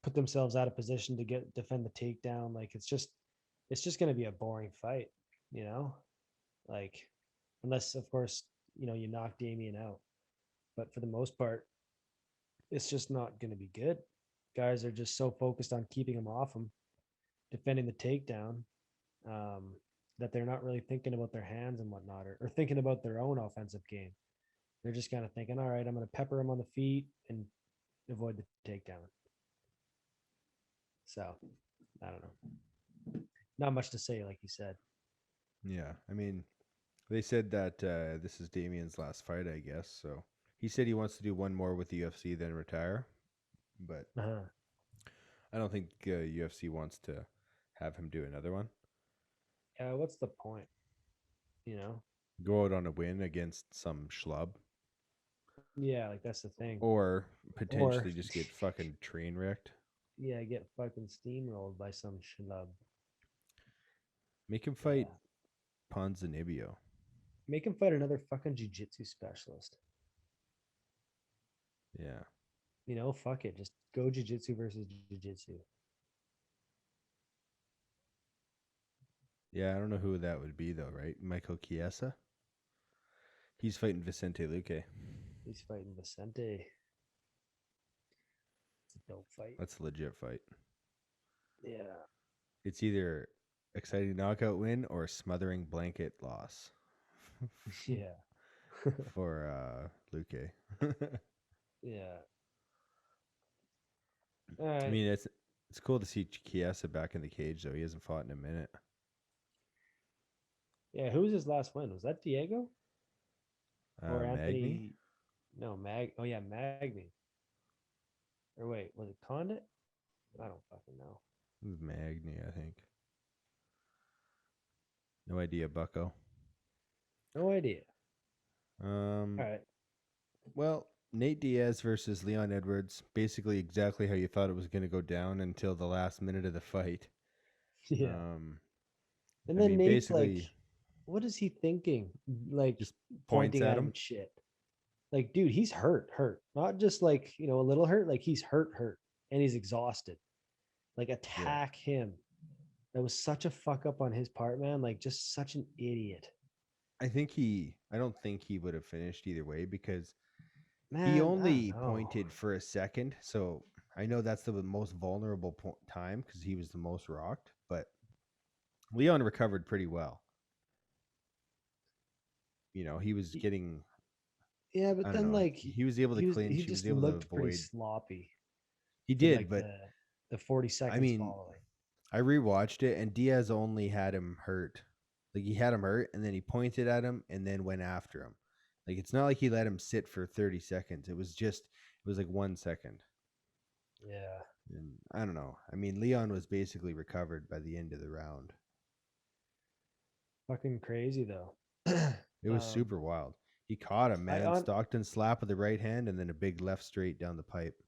[SPEAKER 2] put themselves out of position to defend the takedown. Like it's just going to be a boring fight, you know? Like unless of course, you knock Damian out. But for the most part, it's just not going to be good. Guys are just so focused on keeping him off him, defending the takedown, um, that they're not really thinking about their hands and whatnot, or thinking about their own offensive game. They're just kind of thinking, all right, I'm going to pepper him on the feet and avoid the takedown. So I don't know. Not much to say, like you said.
[SPEAKER 1] yeah, I mean, they said that this is Damian's last fight, I guess. So he said he wants to do one more with the UFC, then retire. But
[SPEAKER 2] Uh-huh.
[SPEAKER 1] I don't think UFC wants to have him do another one.
[SPEAKER 2] Yeah, what's the point? You know?
[SPEAKER 1] Go out on a win against some schlub,
[SPEAKER 2] Yeah, like that's the thing.
[SPEAKER 1] or
[SPEAKER 2] Or
[SPEAKER 1] potentially just get fucking train wrecked.
[SPEAKER 2] yeah, get fucking steamrolled by some schlub.
[SPEAKER 1] Make him fight
[SPEAKER 2] Yeah.
[SPEAKER 1] Ponzinibbio.
[SPEAKER 2] Make him fight another fucking jiu-jitsu specialist.
[SPEAKER 1] Yeah.
[SPEAKER 2] Fuck it. Just go jiu-jitsu versus jiu-jitsu.
[SPEAKER 1] Yeah, I don't know who that would be though, right? Michael Chiesa? He's fighting Vicente Luque.
[SPEAKER 2] He's fighting Vicente. It's a dope fight.
[SPEAKER 1] That's a legit fight.
[SPEAKER 2] Yeah.
[SPEAKER 1] It's either exciting knockout win or smothering blanket loss
[SPEAKER 2] Yeah.
[SPEAKER 1] for Luque.
[SPEAKER 2] Yeah. All
[SPEAKER 1] I
[SPEAKER 2] right.
[SPEAKER 1] mean, it's cool to see Chiesa back in the cage though. He hasn't fought in a minute.
[SPEAKER 2] Yeah. Who was his last win? Was that Diego or
[SPEAKER 1] Magny?
[SPEAKER 2] Anthony? No, Oh yeah, Magny. Or wait, was it Condit? I don't fucking know.
[SPEAKER 1] It was Magny, I think. No idea, Bucko.
[SPEAKER 2] No idea.
[SPEAKER 1] Um,
[SPEAKER 2] All right.
[SPEAKER 1] well, Nate Diaz versus Leon Edwards, basically exactly how you thought it was going to go down until the last minute of the fight.
[SPEAKER 2] Yeah.
[SPEAKER 1] Um,
[SPEAKER 2] And
[SPEAKER 1] I
[SPEAKER 2] then
[SPEAKER 1] mean,
[SPEAKER 2] Nate's like,
[SPEAKER 1] basically
[SPEAKER 2] what is he thinking? Like
[SPEAKER 1] just points
[SPEAKER 2] pointing
[SPEAKER 1] at
[SPEAKER 2] at him
[SPEAKER 1] him.
[SPEAKER 2] and shit. Like, dude, he's hurt. Not just like, a little hurt. Like he's hurt. And he's exhausted. Like
[SPEAKER 1] Yeah.
[SPEAKER 2] attack him. That was such a fuck up on his part, man. Like just such an idiot.
[SPEAKER 1] I don't think he would have finished either way because he
[SPEAKER 2] Man, I don't
[SPEAKER 1] only
[SPEAKER 2] know.
[SPEAKER 1] pointed for a second. So I know that's the most vulnerable time because he was the most rocked, but Leon recovered pretty well. He was getting,
[SPEAKER 2] Yeah,
[SPEAKER 1] I
[SPEAKER 2] but
[SPEAKER 1] don't
[SPEAKER 2] then
[SPEAKER 1] know,
[SPEAKER 2] like
[SPEAKER 1] he was able to
[SPEAKER 2] he
[SPEAKER 1] clinch, he was
[SPEAKER 2] just
[SPEAKER 1] able to
[SPEAKER 2] looked pretty
[SPEAKER 1] avoid.
[SPEAKER 2] sloppy
[SPEAKER 1] He
[SPEAKER 2] for
[SPEAKER 1] did,
[SPEAKER 2] like
[SPEAKER 1] but
[SPEAKER 2] the 40
[SPEAKER 1] I
[SPEAKER 2] seconds
[SPEAKER 1] mean,
[SPEAKER 2] following.
[SPEAKER 1] I rewatched it and Diaz only had him hurt. Like he had him hurt and then he pointed at him and then went after him. Like it's not like he let him sit for 30 seconds. It was like 1 second.
[SPEAKER 2] Yeah.
[SPEAKER 1] And I don't know. I mean, Leon was basically recovered by the end of the round.
[SPEAKER 2] Fucking crazy though.
[SPEAKER 1] It was super wild. He caught him,
[SPEAKER 2] I
[SPEAKER 1] man.
[SPEAKER 2] on
[SPEAKER 1] Stockton slap with the right hand and then a big left straight down the pipe.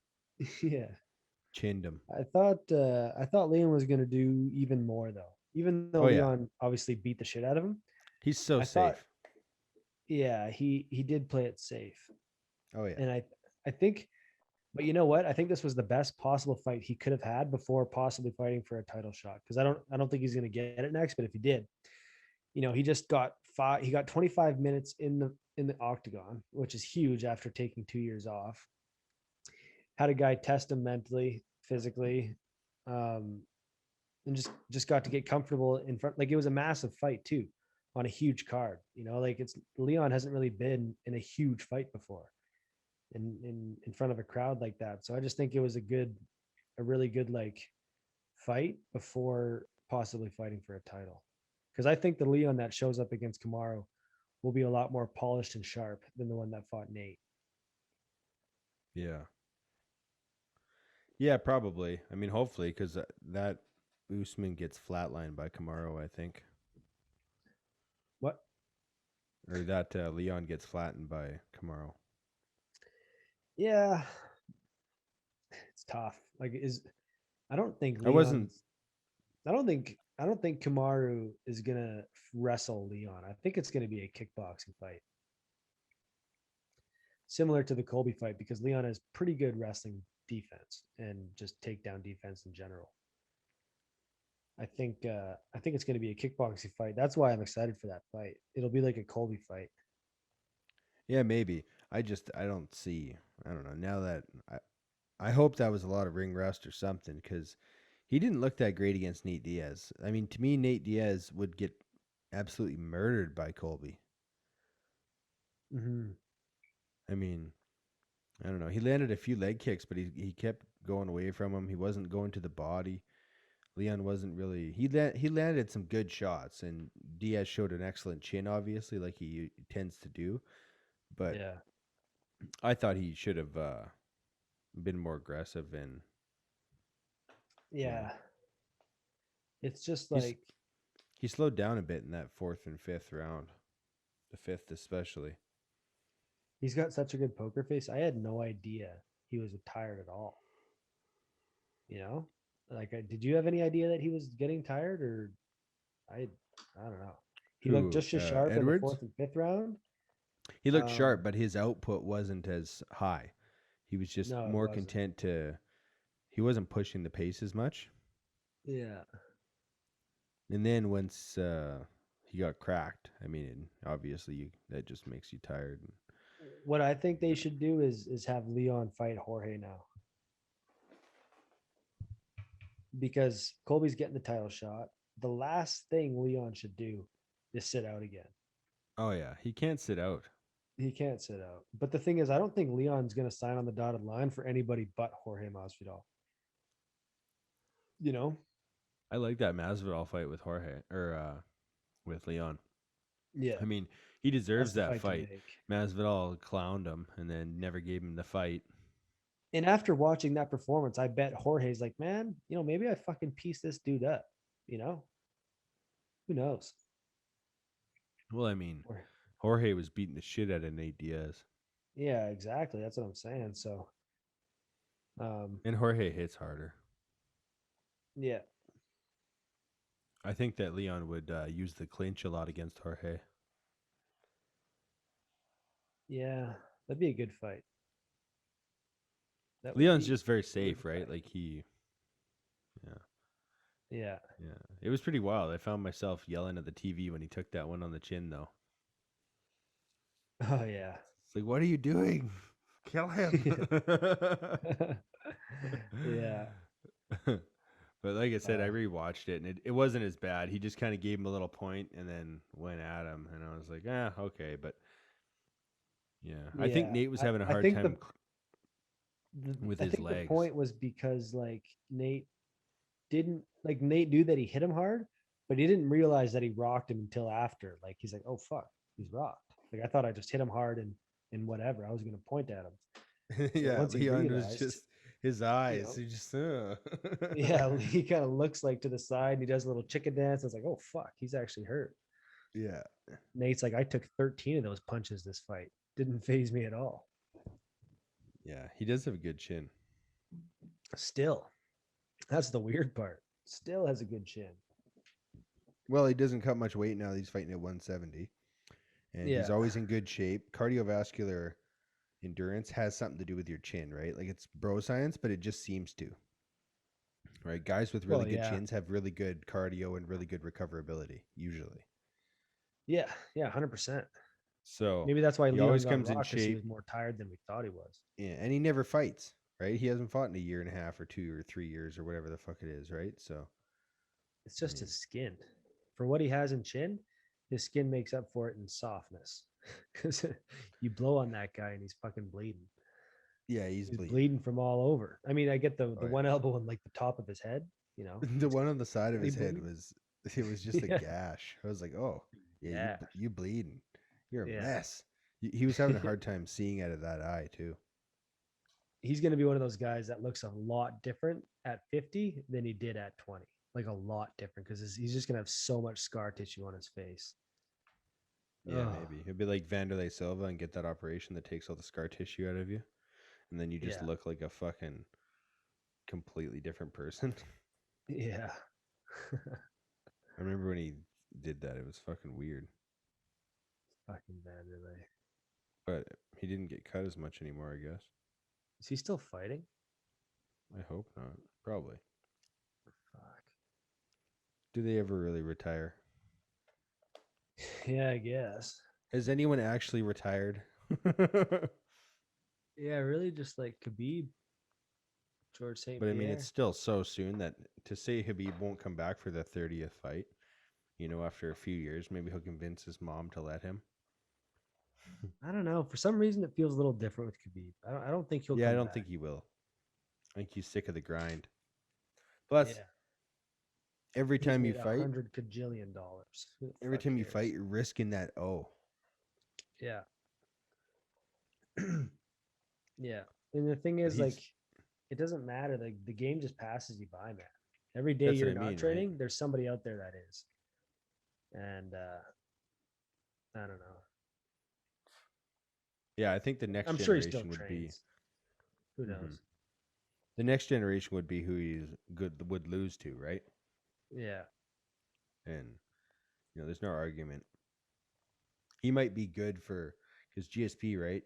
[SPEAKER 2] yeah.
[SPEAKER 1] Chinned him.
[SPEAKER 2] I thought Leon was gonna do even more though. Even though
[SPEAKER 1] Oh yeah.
[SPEAKER 2] Leon obviously beat the shit out of him,
[SPEAKER 1] He's so
[SPEAKER 2] I thought,
[SPEAKER 1] safe.
[SPEAKER 2] yeah, he did play it safe.
[SPEAKER 1] Oh yeah.
[SPEAKER 2] And I think, but you know what? I think this was the best possible fight he could have had before possibly fighting for a title shot. Because I don't think he's gonna get it next, but if he did, he just got he got 25 minutes in the octagon, which is huge after taking 2 years off. Had a guy test him mentally, physically, and just got to get comfortable in front. Like it was a massive fight too, on a huge card. Like it's Leon hasn't really been in a huge fight before. in front of a crowd like that. So I just think it was a really good like fight before possibly fighting for a title. Because I think the Leon that shows up against Kamaru will be a lot more polished and sharp than the one that fought Nate.
[SPEAKER 1] Yeah. Yeah, probably. I mean, hopefully, because that Usman gets flatlined by Kamaru, I think.
[SPEAKER 2] What?
[SPEAKER 1] Or that Leon gets flattened by Kamaru.
[SPEAKER 2] Yeah, it's tough. Like, I don't think
[SPEAKER 1] I wasn't.
[SPEAKER 2] Leon's. I don't think Kamaru is gonna wrestle Leon. I think it's gonna be a kickboxing fight, similar to the Colby fight, because Leon has pretty good wrestling defense and just takedown defense in general. I think it's going to be a kickboxing fight. That's why I'm excited for that fight. It'll be like a Colby fight.
[SPEAKER 1] Yeah, maybe. I don't see. I don't know. Now that I hope that was a lot of ring rust or something because he didn't look that great against Nate Diaz. I mean, to me, Nate Diaz would get absolutely murdered by Colby.
[SPEAKER 2] Mm-hmm.
[SPEAKER 1] I mean, I don't know. He landed a few leg kicks, but he kept going away from him. He wasn't going to the body. Leon wasn't really. He landed some good shots, and Diaz showed an excellent chin, obviously, like he tends to do. But
[SPEAKER 2] Yeah,
[SPEAKER 1] I thought he should have been more aggressive, and
[SPEAKER 2] yeah. It's just
[SPEAKER 1] he's
[SPEAKER 2] like
[SPEAKER 1] he slowed down a bit in that fourth and fifth round, the fifth especially.
[SPEAKER 2] he's got such a good poker face. I had no idea he was tired at all. You know, like, did you have any idea that he was getting tired, or I, I don't know. He looked
[SPEAKER 1] Who?
[SPEAKER 2] just as sharp in the
[SPEAKER 1] Edwards?
[SPEAKER 2] fourth and fifth round.
[SPEAKER 1] He looked sharp,
[SPEAKER 2] Um,
[SPEAKER 1] but his output wasn't as high. He was just
[SPEAKER 2] no, it
[SPEAKER 1] more
[SPEAKER 2] wasn't.
[SPEAKER 1] content to. He wasn't pushing the pace as much.
[SPEAKER 2] Yeah,
[SPEAKER 1] And then once he got cracked, I mean, obviously that just makes you tired.
[SPEAKER 2] what I think they should do is have Leon fight Jorge now, because Colby's getting the title shot. The last thing Leon should do is sit out again.
[SPEAKER 1] Oh yeah, he can't sit out.
[SPEAKER 2] He can't sit out. But the thing is, I don't think Leon's going to sign on the dotted line for anybody but Jorge Masvidal. You know?
[SPEAKER 1] I like that Masvidal fight with Jorge or with Leon.
[SPEAKER 2] Yeah,
[SPEAKER 1] I mean, he
[SPEAKER 2] that's
[SPEAKER 1] deserves
[SPEAKER 2] the
[SPEAKER 1] that
[SPEAKER 2] fight to
[SPEAKER 1] fight.
[SPEAKER 2] make.
[SPEAKER 1] Masvidal clowned him and then never gave him the fight.
[SPEAKER 2] And after watching that performance, I bet Jorge's like, man, maybe I fucking piece this dude up. You know? Who knows?
[SPEAKER 1] Well, I mean,
[SPEAKER 2] Or,
[SPEAKER 1] Jorge was beating the shit out of Nate Diaz,
[SPEAKER 2] yeah, exactly. That's what I'm saying. So, um,
[SPEAKER 1] and Jorge hits harder.
[SPEAKER 2] yeah,
[SPEAKER 1] I think that Leon would use the clinch a lot against Jorge.
[SPEAKER 2] yeah, that'd be a good fight. That would
[SPEAKER 1] Leon's
[SPEAKER 2] be
[SPEAKER 1] just very
[SPEAKER 2] a good
[SPEAKER 1] safe, right?
[SPEAKER 2] fight.
[SPEAKER 1] Like yeah,
[SPEAKER 2] Yeah.
[SPEAKER 1] yeah. It was pretty wild. I found myself yelling at the TV when he took that one on the chin, though.
[SPEAKER 2] Oh yeah.
[SPEAKER 1] It's like, what are you doing? Kill him.
[SPEAKER 2] Yeah.
[SPEAKER 1] But like I said, I
[SPEAKER 2] Uh,
[SPEAKER 1] rewatched it, and it wasn't as bad. He just kind of gave him a little point and then went at him, and I was like, okay. But yeah, I think
[SPEAKER 2] yeah.
[SPEAKER 1] Nate was having a
[SPEAKER 2] I
[SPEAKER 1] hard
[SPEAKER 2] think
[SPEAKER 1] time with
[SPEAKER 2] I
[SPEAKER 1] his
[SPEAKER 2] think the
[SPEAKER 1] legs.
[SPEAKER 2] point was because like Nate knew that he hit him hard, but he didn't realize that he rocked him until after. Like he's like, oh fuck, he's rocked. Like I thought I just hit him hard and whatever. I was gonna point at him. But
[SPEAKER 1] Yeah,
[SPEAKER 2] once he
[SPEAKER 1] Leon was
[SPEAKER 2] realized,
[SPEAKER 1] just his
[SPEAKER 2] you
[SPEAKER 1] eyes.
[SPEAKER 2] know,
[SPEAKER 1] He just.
[SPEAKER 2] yeah, he kind of looks like to the side and he does a little chicken dance. I was like, oh fuck, he's actually hurt.
[SPEAKER 1] Yeah.
[SPEAKER 2] Nate's like, I took 13 of those punches this fight. Didn't phase me at all.
[SPEAKER 1] Yeah, he does have a good chin.
[SPEAKER 2] Still, that's the weird part. Still has a good chin.
[SPEAKER 1] Well, he doesn't cut much weight now. He's fighting at 170, and he's
[SPEAKER 2] Yeah.
[SPEAKER 1] always in good shape. Cardiovascular endurance has something to do with your chin, right? Like it's bro science, but it just seems to. Right? Guys with really
[SPEAKER 2] Well,
[SPEAKER 1] good
[SPEAKER 2] yeah.
[SPEAKER 1] chins have really good cardio and really good recoverability, usually.
[SPEAKER 2] Yeah. Yeah. 100%.
[SPEAKER 1] So
[SPEAKER 2] Maybe that's why
[SPEAKER 1] he
[SPEAKER 2] Leon
[SPEAKER 1] always
[SPEAKER 2] got
[SPEAKER 1] comes in
[SPEAKER 2] rocked, because he
[SPEAKER 1] shape.
[SPEAKER 2] was more tired than we thought he was.
[SPEAKER 1] Yeah, and he never fights, right? He hasn't fought in a year and a half or 2 or 3 years or whatever the fuck it is, right? So,
[SPEAKER 2] It's
[SPEAKER 1] I
[SPEAKER 2] just
[SPEAKER 1] mean,
[SPEAKER 2] his skin. For what he has in chin, his skin makes up for it in softness. Because you blow on that guy and he's fucking bleeding.
[SPEAKER 1] Yeah, he's
[SPEAKER 2] He was
[SPEAKER 1] bleeding.
[SPEAKER 2] bleeding from all over. I mean, I get the
[SPEAKER 1] Oh
[SPEAKER 2] one
[SPEAKER 1] yeah.
[SPEAKER 2] elbow in like the top of his head, you know.
[SPEAKER 1] The one on the side of
[SPEAKER 2] Really
[SPEAKER 1] his head
[SPEAKER 2] bleed.
[SPEAKER 1] was it was just a
[SPEAKER 2] Yeah.
[SPEAKER 1] gash. I was like, oh yeah,
[SPEAKER 2] Yeah.
[SPEAKER 1] you bleeding. You're a
[SPEAKER 2] Yeah.
[SPEAKER 1] mess. He was having a hard time seeing out of that eye too.
[SPEAKER 2] He's going to be one of those guys that looks a lot different at 50 than he did at 20. Like a lot different because he's just going to have so much scar tissue on his face.
[SPEAKER 1] Yeah,
[SPEAKER 2] Oh,
[SPEAKER 1] maybe he'll be like Vanderlei Silva and get that operation that takes all the scar tissue out of you, and then you just
[SPEAKER 2] yeah.
[SPEAKER 1] look like a fucking completely different person.
[SPEAKER 2] Yeah.
[SPEAKER 1] I remember when he did that; it was fucking weird.
[SPEAKER 2] Fucking Vanderlei.
[SPEAKER 1] But he didn't get cut as much anymore, I guess.
[SPEAKER 2] Is he still fighting?
[SPEAKER 1] I hope not. Probably.
[SPEAKER 2] Fuck.
[SPEAKER 1] Do they ever really retire?
[SPEAKER 2] Yeah, I guess.
[SPEAKER 1] Has anyone actually retired?
[SPEAKER 2] Yeah, really just like Khabib, George St.
[SPEAKER 1] But I mean, it's
[SPEAKER 2] Pierre.
[SPEAKER 1] still so soon that to say Habib won't come back for the 30th fight, after a few years, maybe he'll convince his mom to let him.
[SPEAKER 2] I don't know. For some reason, it feels a little different with Khabib. I don't think he'll
[SPEAKER 1] Yeah, I
[SPEAKER 2] come
[SPEAKER 1] don't
[SPEAKER 2] back.
[SPEAKER 1] think he will. I think he's sick of the grind. Plus,
[SPEAKER 2] Yeah.
[SPEAKER 1] every
[SPEAKER 2] He's
[SPEAKER 1] time you
[SPEAKER 2] made
[SPEAKER 1] fight,
[SPEAKER 2] $100 gajillion. Who the
[SPEAKER 1] every
[SPEAKER 2] fuck
[SPEAKER 1] time you
[SPEAKER 2] cares?
[SPEAKER 1] fight, you're risking that O.
[SPEAKER 2] Yeah. Yeah. And the thing
[SPEAKER 1] But
[SPEAKER 2] is, like,
[SPEAKER 1] he's
[SPEAKER 2] it doesn't matter. Like, the game just passes you by, man. Every day
[SPEAKER 1] that's what
[SPEAKER 2] you're
[SPEAKER 1] I
[SPEAKER 2] not
[SPEAKER 1] mean, right?
[SPEAKER 2] training, there's somebody out there that is. And I don't know.
[SPEAKER 1] Yeah, I think the next
[SPEAKER 2] I'm sure he still
[SPEAKER 1] generation would be
[SPEAKER 2] trains. Who
[SPEAKER 1] mhm.
[SPEAKER 2] knows?
[SPEAKER 1] The next generation would be who he's good would lose to, right?
[SPEAKER 2] Yeah.
[SPEAKER 1] And there's no argument. He might be good for because GSP, right?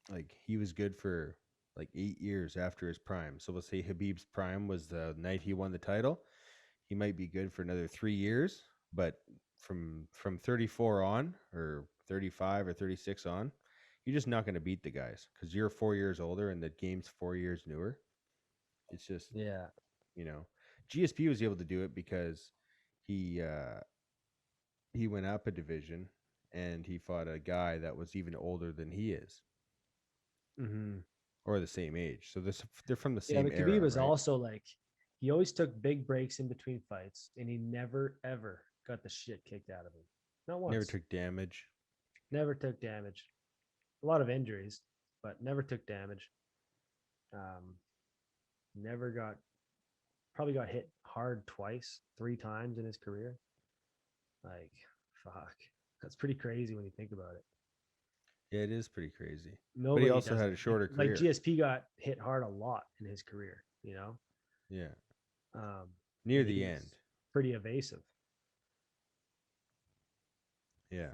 [SPEAKER 1] Like he was good for like 8 years after his prime. So we'll say Habib's prime was the night he won the title. He might be good for another 3 years, but from 34 on or 35 or 36 on, you're just not going to beat the guys because you're 4 years older and the game's 4 years newer. It's just
[SPEAKER 2] Yeah.
[SPEAKER 1] you know, GSP was able to do it because he he went up a division and he fought a guy that was even older than he is
[SPEAKER 2] Mm-hmm.
[SPEAKER 1] or the same age. So they're from the
[SPEAKER 2] Yeah,
[SPEAKER 1] same
[SPEAKER 2] but Khabib
[SPEAKER 1] era,
[SPEAKER 2] was
[SPEAKER 1] right?
[SPEAKER 2] also like, he always took big breaks in between fights, and he never ever got the shit kicked out of him. Not
[SPEAKER 1] Never
[SPEAKER 2] once.
[SPEAKER 1] took damage.
[SPEAKER 2] Never took damage. A lot of injuries, but never took damage. Um, never got probably got hit hard twice, 3 times in his career. Like, fuck, that's pretty crazy when you think about it.
[SPEAKER 1] Yeah, it is pretty crazy. But he
[SPEAKER 2] Nobody
[SPEAKER 1] also
[SPEAKER 2] does
[SPEAKER 1] had
[SPEAKER 2] it.
[SPEAKER 1] a shorter
[SPEAKER 2] Like
[SPEAKER 1] career.
[SPEAKER 2] GSP got hit hard a lot in his career, you know,
[SPEAKER 1] Yeah.
[SPEAKER 2] um,
[SPEAKER 1] Near
[SPEAKER 2] and
[SPEAKER 1] the
[SPEAKER 2] he
[SPEAKER 1] end.
[SPEAKER 2] was pretty evasive.
[SPEAKER 1] Yeah.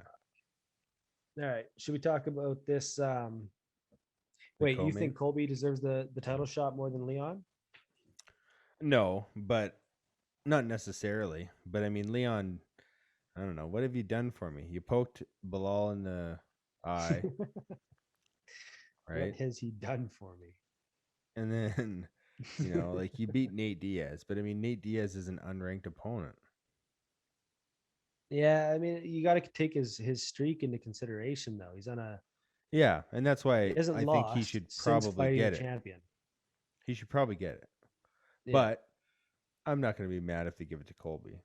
[SPEAKER 2] All right, should we talk about this?
[SPEAKER 1] The
[SPEAKER 2] Wait, you
[SPEAKER 1] co-main.
[SPEAKER 2] think Colby deserves the title shot more than Leon?
[SPEAKER 1] No, but not necessarily. But I mean, Leon, I don't know. What have you done for me? You poked Bilal in the eye,
[SPEAKER 2] What
[SPEAKER 1] right?
[SPEAKER 2] has he done for me?
[SPEAKER 1] And then, like you beat Nate Diaz, but I mean, Nate Diaz is an unranked opponent.
[SPEAKER 2] Yeah, I mean, you got to take his streak into consideration, though. He's on a
[SPEAKER 1] Yeah, and that's
[SPEAKER 2] he
[SPEAKER 1] why
[SPEAKER 2] hasn't
[SPEAKER 1] I think he
[SPEAKER 2] lost
[SPEAKER 1] should
[SPEAKER 2] since
[SPEAKER 1] probably
[SPEAKER 2] fighting a
[SPEAKER 1] get it.
[SPEAKER 2] champion.
[SPEAKER 1] He should probably get it.
[SPEAKER 2] Yeah,
[SPEAKER 1] But I'm not going to be mad if they give it to Colby.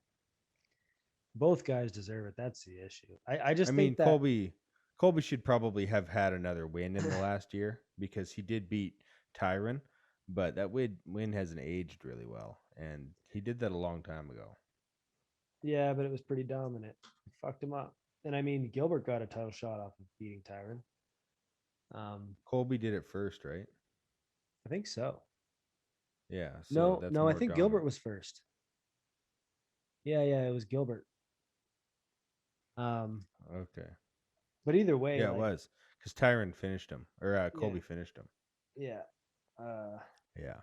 [SPEAKER 2] both guys deserve it. That's the issue. I
[SPEAKER 1] I
[SPEAKER 2] just
[SPEAKER 1] mean,
[SPEAKER 2] think that
[SPEAKER 1] Colby should probably have had another win in the last year because he did beat Tyron, but that win hasn't aged really well, and he did that a long time ago.
[SPEAKER 2] yeah, but it was pretty dominant. Fucked him up. And I mean, Gilbert got a title shot off of beating Tyron.
[SPEAKER 1] Colby did it first, right?
[SPEAKER 2] I think so.
[SPEAKER 1] Yeah, so
[SPEAKER 2] No,
[SPEAKER 1] that's a
[SPEAKER 2] no, I
[SPEAKER 1] more
[SPEAKER 2] think Gilbert
[SPEAKER 1] dominant.
[SPEAKER 2] was first. Yeah, it was Gilbert. Um,
[SPEAKER 1] Okay.
[SPEAKER 2] but either way,
[SPEAKER 1] Yeah, it
[SPEAKER 2] like,
[SPEAKER 1] was because Tyron finished him, or
[SPEAKER 2] yeah,
[SPEAKER 1] Colby finished him.
[SPEAKER 2] yeah.
[SPEAKER 1] Yeah.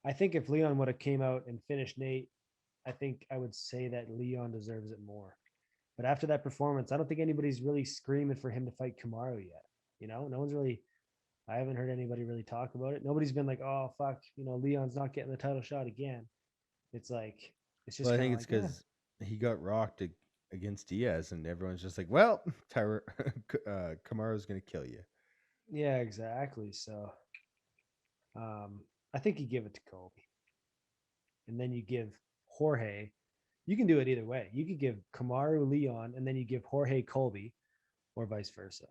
[SPEAKER 2] I think if Leon would have came out and finished Nate, I think I would say that Leon deserves it more. But after that performance, I don't think anybody's really screaming for him to fight Kamaru yet. You know, no one's really. I haven't heard anybody really talk about it. Nobody's been like, "Oh fuck," Leon's not getting the title shot again. It's like it's
[SPEAKER 1] Well,
[SPEAKER 2] just
[SPEAKER 1] I
[SPEAKER 2] kind of
[SPEAKER 1] think it's
[SPEAKER 2] like, yeah,
[SPEAKER 1] because he got rocked against Diaz, and everyone's just like, "Well, Kamaru's gonna kill you."
[SPEAKER 2] yeah, exactly. So I think you give it to Colby, and then you give Jorge. You can do it either way. You could give Kamaru Leon, and then you give Jorge Colby, or vice versa,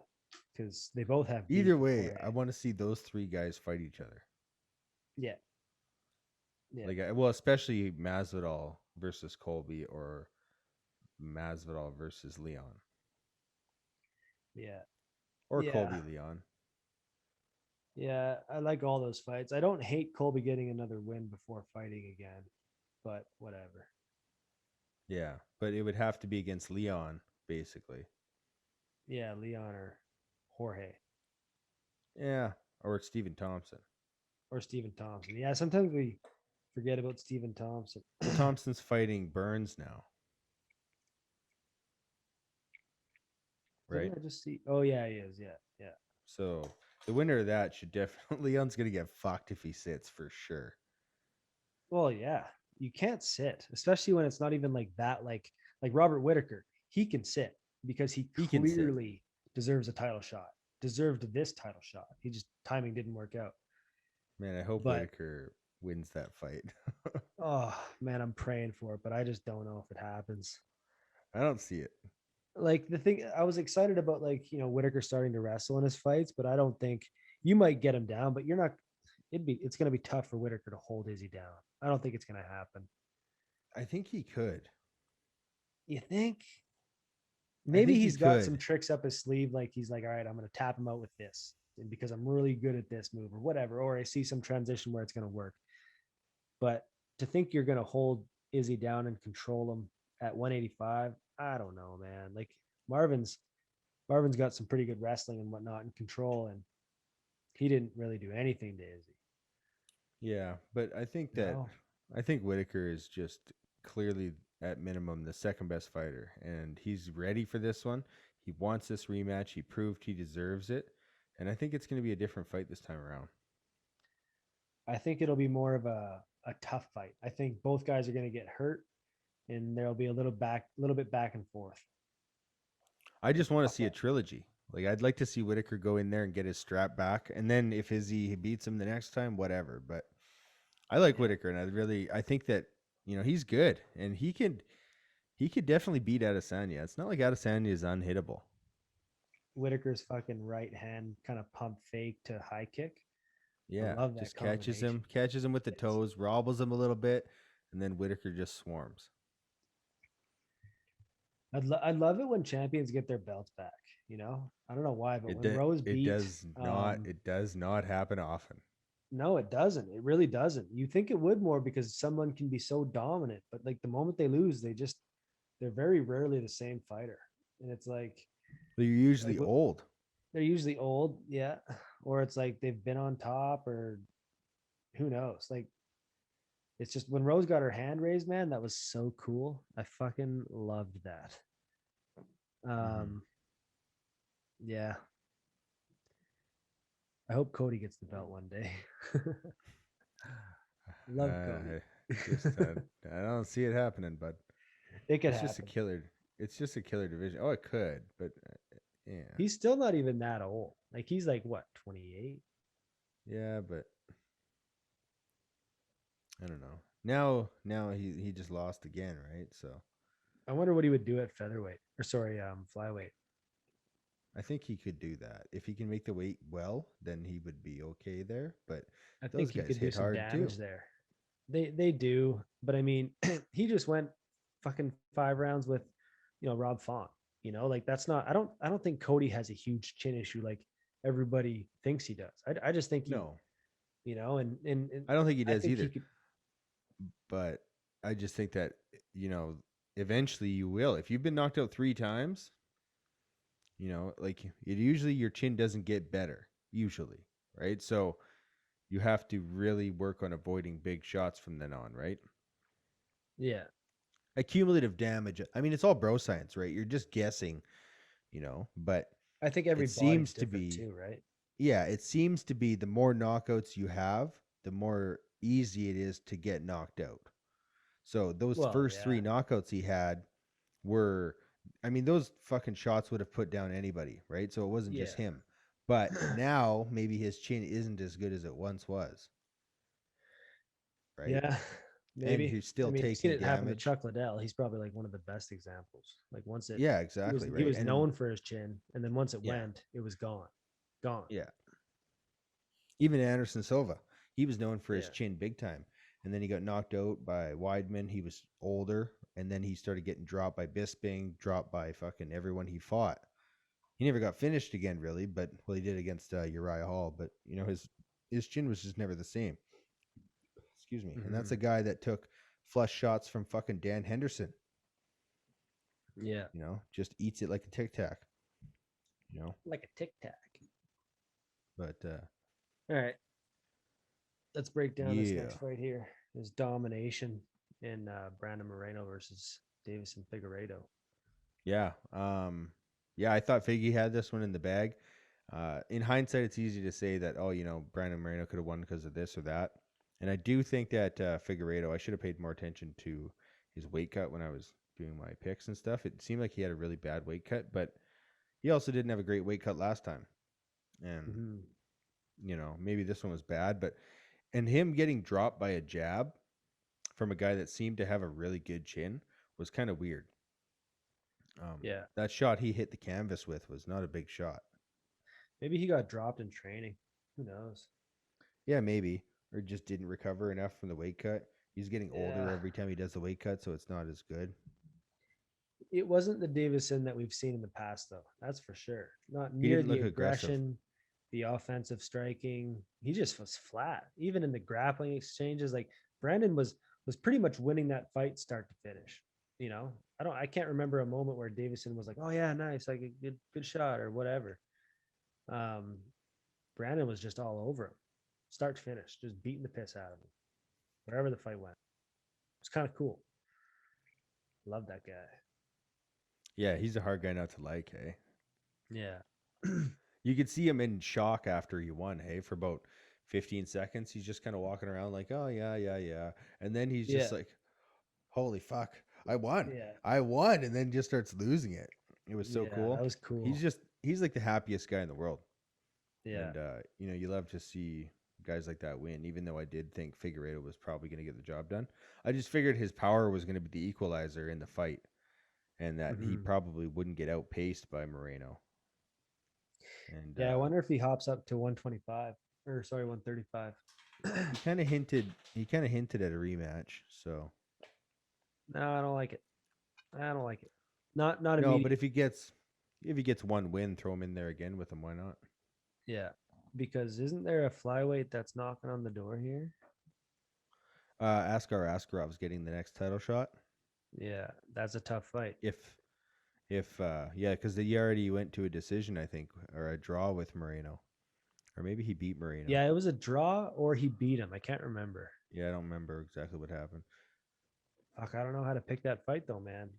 [SPEAKER 2] because they both have beef
[SPEAKER 1] Either
[SPEAKER 2] with
[SPEAKER 1] way,
[SPEAKER 2] Jorge.
[SPEAKER 1] I want to see those three guys fight each other.
[SPEAKER 2] Yeah, yeah,
[SPEAKER 1] Like, well, especially Masvidal versus Colby or Masvidal versus Leon
[SPEAKER 2] yeah,
[SPEAKER 1] or
[SPEAKER 2] yeah,
[SPEAKER 1] Colby Leon.
[SPEAKER 2] yeah. I like all those fights. I don't hate Colby getting another win before fighting again, but whatever.
[SPEAKER 1] Yeah, but it would have to be against Leon, basically.
[SPEAKER 2] Yeah, Leon or Jorge
[SPEAKER 1] Yeah, or Stephen Thompson.
[SPEAKER 2] or Stephen Thompson. Yeah, sometimes we forget about Stephen Thompson.
[SPEAKER 1] Well, Thompson's fighting Burns now, right?
[SPEAKER 2] Didn't I just see? Oh yeah, he is. Yeah, yeah.
[SPEAKER 1] So the winner of that should definitely Leon's gonna get fucked if he sits for sure.
[SPEAKER 2] Well, yeah. You can't sit, especially when it's not even like that. Like Robert Whitaker, he can sit because he
[SPEAKER 1] He can sit.
[SPEAKER 2] clearly deserves a title shot. Deserved this title shot. He just timing didn't work out.
[SPEAKER 1] Man, I hope
[SPEAKER 2] But
[SPEAKER 1] Whitaker wins that fight.
[SPEAKER 2] oh man, I'm praying for it, but I just don't know if it happens.
[SPEAKER 1] I don't see it.
[SPEAKER 2] Like the thing, I was excited about Whitaker starting to wrestle in his fights, but I don't think you might get him down, but you're not. It's going to be tough for Whitaker to hold Izzy down. I don't think it's going to happen.
[SPEAKER 1] I think he could.
[SPEAKER 2] You think?
[SPEAKER 1] I
[SPEAKER 2] Maybe
[SPEAKER 1] think he
[SPEAKER 2] he's got some
[SPEAKER 1] could.
[SPEAKER 2] tricks up his sleeve. Like he's like, all right, I'm going to tap him out with this, and because I'm really good at this move or whatever. Or I see some transition where it's going to work. But to think you're going to hold Izzy down and control him at 185, I don't know, man. Like Marvin's Marvin's got some pretty good wrestling and whatnot and control, and he didn't really do anything to Izzy.
[SPEAKER 1] Yeah, but
[SPEAKER 2] No,
[SPEAKER 1] I think Whitaker is just clearly at minimum the second best fighter, and he's ready for this one. He wants this rematch. He proved he deserves it, and I think it's going to be a different fight this time around.
[SPEAKER 2] I think it'll be more of a tough fight. I think both guys are going to get hurt, and there'll be a little bit back and forth.
[SPEAKER 1] I
[SPEAKER 2] Like
[SPEAKER 1] just
[SPEAKER 2] a
[SPEAKER 1] want to see a
[SPEAKER 2] couple.
[SPEAKER 1] trilogy. Like I'd like to see Whitaker go in there and get his strap back, and then if Izzy beats him the next time, whatever. But I like
[SPEAKER 2] Yeah,
[SPEAKER 1] Whitaker, and I think that he's good, and he could definitely beat Adesanya. It's not like Adesanya is unhittable.
[SPEAKER 2] Whitaker's fucking right hand kind of pump fake to high kick. I
[SPEAKER 1] Yeah,
[SPEAKER 2] love that
[SPEAKER 1] just
[SPEAKER 2] combination.
[SPEAKER 1] catches him with the
[SPEAKER 2] It's
[SPEAKER 1] toes, wobbles him a little bit, and then Whitaker just swarms.
[SPEAKER 2] I'd love it when champions get their belts back. I don't know why, but when Rose beat,
[SPEAKER 1] It does not happen often.
[SPEAKER 2] no, it doesn't. It really doesn't. You think it would more because someone can be so dominant, but like the moment they lose, they're very rarely the same fighter, and it's
[SPEAKER 1] They're
[SPEAKER 2] like
[SPEAKER 1] usually old.
[SPEAKER 2] they're usually old, yeah, or it's like they've been on top, or who knows. Like it's just when Rose got her hand raised, man, that was so cool. I fucking loved that.
[SPEAKER 1] Mm-hmm.
[SPEAKER 2] Um, yeah, I hope Cody gets the belt one day. Love Cody.
[SPEAKER 1] Just I don't see it happening, but
[SPEAKER 2] It could
[SPEAKER 1] it's just a
[SPEAKER 2] happen.
[SPEAKER 1] killer. It's just a killer division. Oh, it could, but yeah,
[SPEAKER 2] He's still not even that old. Like he's like what, 28?
[SPEAKER 1] yeah, but I don't know. Now he just lost again, right? So
[SPEAKER 2] I wonder what he would do at featherweight or sorry, flyweight.
[SPEAKER 1] I think he could do that if he can make the weight well. Then he would be okay there. But
[SPEAKER 2] I
[SPEAKER 1] those
[SPEAKER 2] think he
[SPEAKER 1] guys
[SPEAKER 2] could do
[SPEAKER 1] hit
[SPEAKER 2] some
[SPEAKER 1] hard too.
[SPEAKER 2] damage there. They do, but I mean, he just went fucking 5 rounds with, Rob Font. Like that's not. I don't think Cody has a huge chin issue like everybody thinks he does. I just think he,
[SPEAKER 1] No,
[SPEAKER 2] and
[SPEAKER 1] I don't think he
[SPEAKER 2] I
[SPEAKER 1] does
[SPEAKER 2] think he
[SPEAKER 1] either.
[SPEAKER 2] could.
[SPEAKER 1] But I just think that you know eventually you will. If you've been knocked out 3 times, like it usually your chin doesn't get better usually, right? So you have to really work on avoiding big shots from then on, right?
[SPEAKER 2] Yeah,
[SPEAKER 1] Accumulative damage. I mean, it's all bro science, right? You're just guessing, but
[SPEAKER 2] I think every
[SPEAKER 1] it
[SPEAKER 2] body's
[SPEAKER 1] seems to
[SPEAKER 2] different
[SPEAKER 1] be,
[SPEAKER 2] too, right?
[SPEAKER 1] yeah, it seems to be the more knockouts you have, the more easy it is to get knocked out. So those
[SPEAKER 2] Well,
[SPEAKER 1] first
[SPEAKER 2] yeah,
[SPEAKER 1] 3 knockouts he had were, I mean, those fucking shots would have put down anybody, right? So it wasn't just
[SPEAKER 2] yeah.
[SPEAKER 1] him. But now maybe his chin isn't as good as it once was, right?
[SPEAKER 2] Yeah,
[SPEAKER 1] And
[SPEAKER 2] maybe.
[SPEAKER 1] he's
[SPEAKER 2] I
[SPEAKER 1] still
[SPEAKER 2] mean, you seen
[SPEAKER 1] taking
[SPEAKER 2] it happen to
[SPEAKER 1] damage.
[SPEAKER 2] Chuck Liddell. He's probably like one of the best examples. Like once it,
[SPEAKER 1] Yeah,
[SPEAKER 2] he was
[SPEAKER 1] exactly,
[SPEAKER 2] he
[SPEAKER 1] right.
[SPEAKER 2] was
[SPEAKER 1] And
[SPEAKER 2] known for his chin, and then once it
[SPEAKER 1] yeah,
[SPEAKER 2] went, it was gone, gone.
[SPEAKER 1] yeah. Even Anderson Silva, he was known for his
[SPEAKER 2] Yeah.
[SPEAKER 1] chin big time. And then he got knocked out by Weidman. He was older. And then he started getting dropped by Bisping, dropped by fucking everyone he fought. He never got finished again, really. But, well, he did against Uriah Hall. But, his chin was just never the same. Excuse me. And that's a
[SPEAKER 2] Hmm.
[SPEAKER 1] guy that took flush shots from fucking Dan Henderson.
[SPEAKER 2] Yeah,
[SPEAKER 1] Just eats it like a tic tac, you know.
[SPEAKER 2] like a tic tac.
[SPEAKER 1] But,
[SPEAKER 2] All right, let's break down this
[SPEAKER 1] yeah.
[SPEAKER 2] next fight here. There's domination in Brandon Moreno versus Davison Figueiredo.
[SPEAKER 1] Yeah. Yeah, I thought Figgy had this one in the bag. In hindsight, it's easy to say that, Brandon Moreno could have won because of this or that. And I do think that Figueiredo, I should have paid more attention to his weight cut when I was doing my picks and stuff. It seemed like he had a really bad weight cut, but he also didn't have a great weight cut last time. And,
[SPEAKER 2] Hmm.
[SPEAKER 1] maybe this one was bad, and him getting dropped by a jab from a guy that seemed to have a really good chin was kind of weird.
[SPEAKER 2] Yeah,
[SPEAKER 1] That shot he hit the canvas with was not a big shot.
[SPEAKER 2] maybe he got dropped in training. Who knows?
[SPEAKER 1] Yeah, maybe. Or just didn't recover enough from the weight cut. He's getting older
[SPEAKER 2] Yeah,
[SPEAKER 1] every time he does the weight cut, so it's not as good.
[SPEAKER 2] it wasn't the Davison that we've seen in the past, though. That's for sure. Not
[SPEAKER 1] He
[SPEAKER 2] near
[SPEAKER 1] didn't
[SPEAKER 2] the
[SPEAKER 1] look aggressive.
[SPEAKER 2] aggression, the offensive striking. He just was flat. Even in the grappling exchanges, like Brandon was pretty much winning that fight start to finish. I can't remember a moment where Davison was like, "Oh yeah, nice, like a good shot" or whatever. Um, Brandon was just all over him, start to finish, just beating the piss out of him wherever the fight went. It's kind of cool. Love that guy.
[SPEAKER 1] Yeah, he's a hard guy not to like, hey.
[SPEAKER 2] Yeah.
[SPEAKER 1] You could see him in shock after he won, hey, for about 15 seconds. He's just kind of walking around like, oh, yeah, yeah, yeah. And then he's
[SPEAKER 2] Yeah.
[SPEAKER 1] just like, holy fuck, I won.
[SPEAKER 2] Yeah.
[SPEAKER 1] I won. And then just starts losing it. It was so
[SPEAKER 2] Yeah, that
[SPEAKER 1] cool.
[SPEAKER 2] was cool.
[SPEAKER 1] He's like the happiest guy in the world.
[SPEAKER 2] Yeah.
[SPEAKER 1] And, you love to see guys like that win, even though I did think Figueiredo was probably going to get the job done. I just figured his power was going to be the equalizer in the fight and that he
[SPEAKER 2] Mhm.
[SPEAKER 1] probably wouldn't get outpaced by Moreno. And
[SPEAKER 2] Yeah, I wonder if he hops up to 125 or sorry, 135.
[SPEAKER 1] he kind of hinted at a rematch. So
[SPEAKER 2] No, I don't like it. I don't like it. Not
[SPEAKER 1] no,
[SPEAKER 2] immediate.
[SPEAKER 1] but if he gets one win, throw him in there again with him. Why not?
[SPEAKER 2] Because isn't there a flyweight that's knocking on the door here?
[SPEAKER 1] Askar Askarov's getting the next title shot.
[SPEAKER 2] Yeah, that's a tough fight.
[SPEAKER 1] If yeah, because he already went to a decision, I think, or a draw with Moreno, or maybe he beat Moreno.
[SPEAKER 2] Yeah, it was a draw or he beat him. I can't remember.
[SPEAKER 1] Yeah, I don't remember exactly what happened.
[SPEAKER 2] Fuck, I don't know how to pick that fight though, man.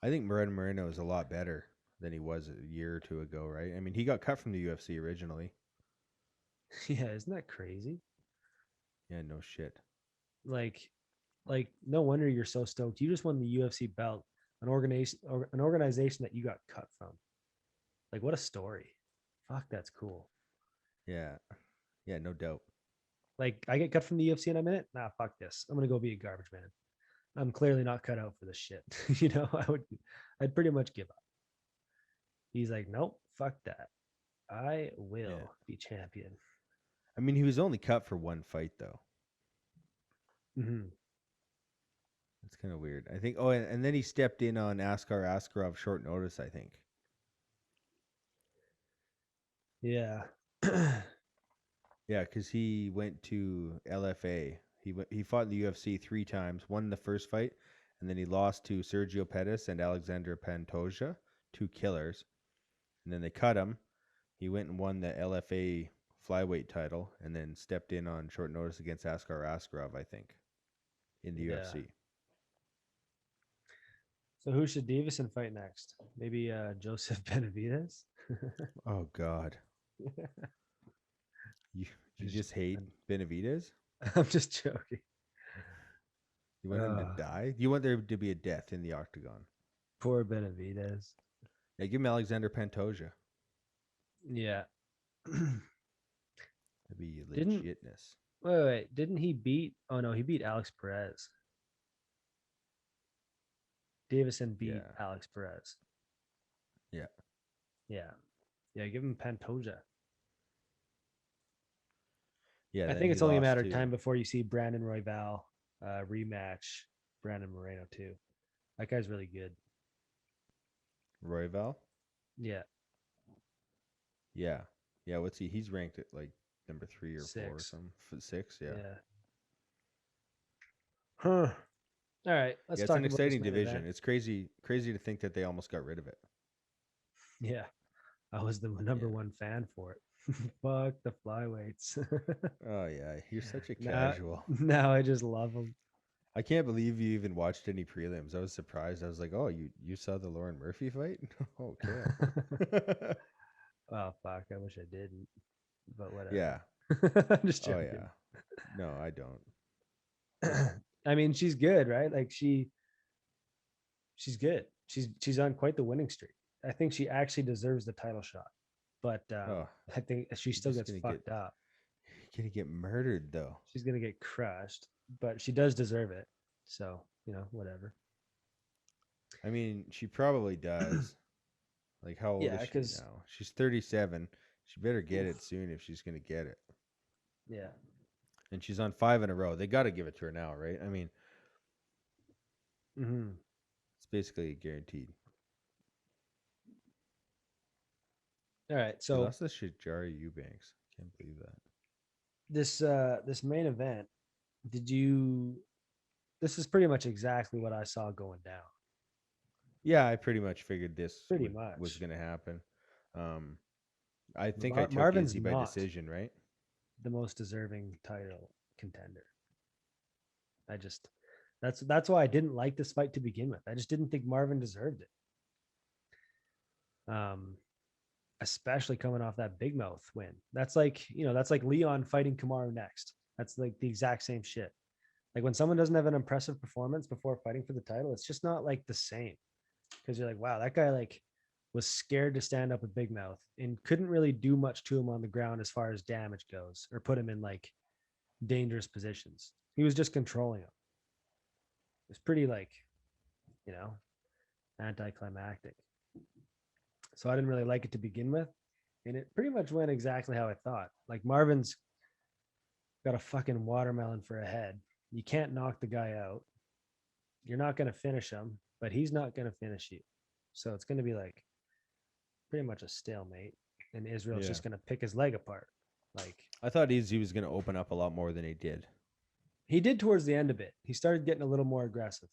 [SPEAKER 1] I think Moreno is a lot better than he was a year or two ago, right? I mean, he got cut from the UFC originally.
[SPEAKER 2] Yeah, isn't that crazy?
[SPEAKER 1] Yeah, no shit.
[SPEAKER 2] Like no wonder you're so stoked. You just won the UFC belt, an organization that you got cut from. Like, what a story. Fuck, that's cool.
[SPEAKER 1] Yeah, yeah, no doubt.
[SPEAKER 2] Like, I get cut from the UFC and I'm in it. Nah, fuck this. I'm gonna go be a garbage man. I'm clearly not cut out for this shit. I'd pretty much give up. He's like, nope, fuck that. I will be champion.
[SPEAKER 1] I mean, he was only cut for one fight though.
[SPEAKER 2] Mm-hmm.
[SPEAKER 1] That's kind of weird. I think. Oh, and then he stepped in on Askar Askarov short notice, I think.
[SPEAKER 2] Yeah.
[SPEAKER 1] Yeah, because he went to LFA. He fought in the UFC 3 times. Won the first fight, and then he lost to Sergio Pettis and Alexander Pantoja, 2 killers. And then they cut him. He went and won the LFA flyweight title, and then stepped in on short notice against Askar Askarov, I think, in the UFC.
[SPEAKER 2] So who should Davison fight next? Maybe Joseph Benavidez?
[SPEAKER 1] Oh God. You just hate Benavidez?
[SPEAKER 2] I'm just joking.
[SPEAKER 1] You want him to die? You want there to be a death in the octagon?
[SPEAKER 2] Poor Benavidez.
[SPEAKER 1] Yeah, give him Alexander Pantoja.
[SPEAKER 2] Yeah.
[SPEAKER 1] That'd be
[SPEAKER 2] Didn't
[SPEAKER 1] legitness.
[SPEAKER 2] wait. Didn't he beat? Oh no, he beat Alex Perez. Davison beat
[SPEAKER 1] Yeah.
[SPEAKER 2] Alex Perez.
[SPEAKER 1] Yeah.
[SPEAKER 2] Yeah. Yeah. Give him Pantoja.
[SPEAKER 1] Yeah.
[SPEAKER 2] I
[SPEAKER 1] Then
[SPEAKER 2] think
[SPEAKER 1] he
[SPEAKER 2] it's only a
[SPEAKER 1] lost
[SPEAKER 2] matter of
[SPEAKER 1] to
[SPEAKER 2] time before you see Brandon Royval rematch Brandon Moreno too. That guy's really good.
[SPEAKER 1] Royval.
[SPEAKER 2] Yeah.
[SPEAKER 1] Yeah. Yeah. What's he? He's ranked at like number 3 or 4 or
[SPEAKER 2] 6.
[SPEAKER 1] something. 6. Yeah.
[SPEAKER 2] Yeah. Huh. All right. Let's
[SPEAKER 1] Yeah. It's
[SPEAKER 2] talk
[SPEAKER 1] an
[SPEAKER 2] about this
[SPEAKER 1] exciting
[SPEAKER 2] main event.
[SPEAKER 1] division. It's crazy. Crazy to think that they almost got rid of it.
[SPEAKER 2] Yeah. I was the number
[SPEAKER 1] Yeah.
[SPEAKER 2] one fan for it. Fuck the flyweights.
[SPEAKER 1] Oh yeah. You're such a
[SPEAKER 2] now,
[SPEAKER 1] casual.
[SPEAKER 2] now I just love them.
[SPEAKER 1] I can't believe you even watched any prelims. I was surprised. I was like, oh, you saw the Lauren Murphy fight? Oh, Kale.
[SPEAKER 2] Oh fuck! I wish I didn't, but whatever.
[SPEAKER 1] Yeah.
[SPEAKER 2] I'm just
[SPEAKER 1] Oh
[SPEAKER 2] joking.
[SPEAKER 1] yeah. No, I don't.
[SPEAKER 2] I mean, she's good, right? Like she's good. She's on quite the winning streak. I think she actually deserves the title shot, but
[SPEAKER 1] Oh,
[SPEAKER 2] I think she
[SPEAKER 1] you're
[SPEAKER 2] still
[SPEAKER 1] just
[SPEAKER 2] gets
[SPEAKER 1] gonna
[SPEAKER 2] fucked up.
[SPEAKER 1] get murdered though.
[SPEAKER 2] She's gonna get crushed, but she does deserve it. So whatever.
[SPEAKER 1] I mean, she probably does. Like, how old
[SPEAKER 2] Yeah,
[SPEAKER 1] is she
[SPEAKER 2] because
[SPEAKER 1] now? She's 37. She better get it soon if she's gonna get it.
[SPEAKER 2] yeah.
[SPEAKER 1] And she's on 5 in a row. They got to give it to her now, right? I mean,
[SPEAKER 2] Hmm.
[SPEAKER 1] it's basically guaranteed.
[SPEAKER 2] All right,
[SPEAKER 1] She
[SPEAKER 2] so
[SPEAKER 1] lost to Shajari Eubanks. Can't believe that.
[SPEAKER 2] this main event, did you? This is pretty much exactly what I saw going down.
[SPEAKER 1] Yeah, I pretty much figured this
[SPEAKER 2] Pretty
[SPEAKER 1] was
[SPEAKER 2] much.
[SPEAKER 1] gonna happen. Um, I think I took
[SPEAKER 2] Marvin's
[SPEAKER 1] Izzy by
[SPEAKER 2] not
[SPEAKER 1] decision, right?
[SPEAKER 2] the most deserving title contender. I just that's why I didn't like this fight to begin with. I just didn't think Marvin deserved it. Um, especially coming off that big mouth win. That's like Leon fighting Kamaru next. That's like the exact same shit. Like when someone doesn't have an impressive performance before fighting for the title, it's just not like the same. Because you're like, wow, that guy like was scared to stand up with Big Mouth and couldn't really do much to him on the ground as far as damage goes or put him in like dangerous positions. He was just controlling him. It's pretty like, you know, anticlimactic. So I didn't really like it to begin with. And it pretty much went exactly how I thought. Like Marvin's got a fucking watermelon for a head. You can't knock the guy out. You're not going to finish him, but he's not going to finish you. So it's going to be like pretty much a stalemate. And Israel's
[SPEAKER 1] Yeah.
[SPEAKER 2] just going to pick his leg apart. Like
[SPEAKER 1] I thought Izzy was gonna open up a lot more than he did.
[SPEAKER 2] he did towards the end of it. He started getting a little more aggressive.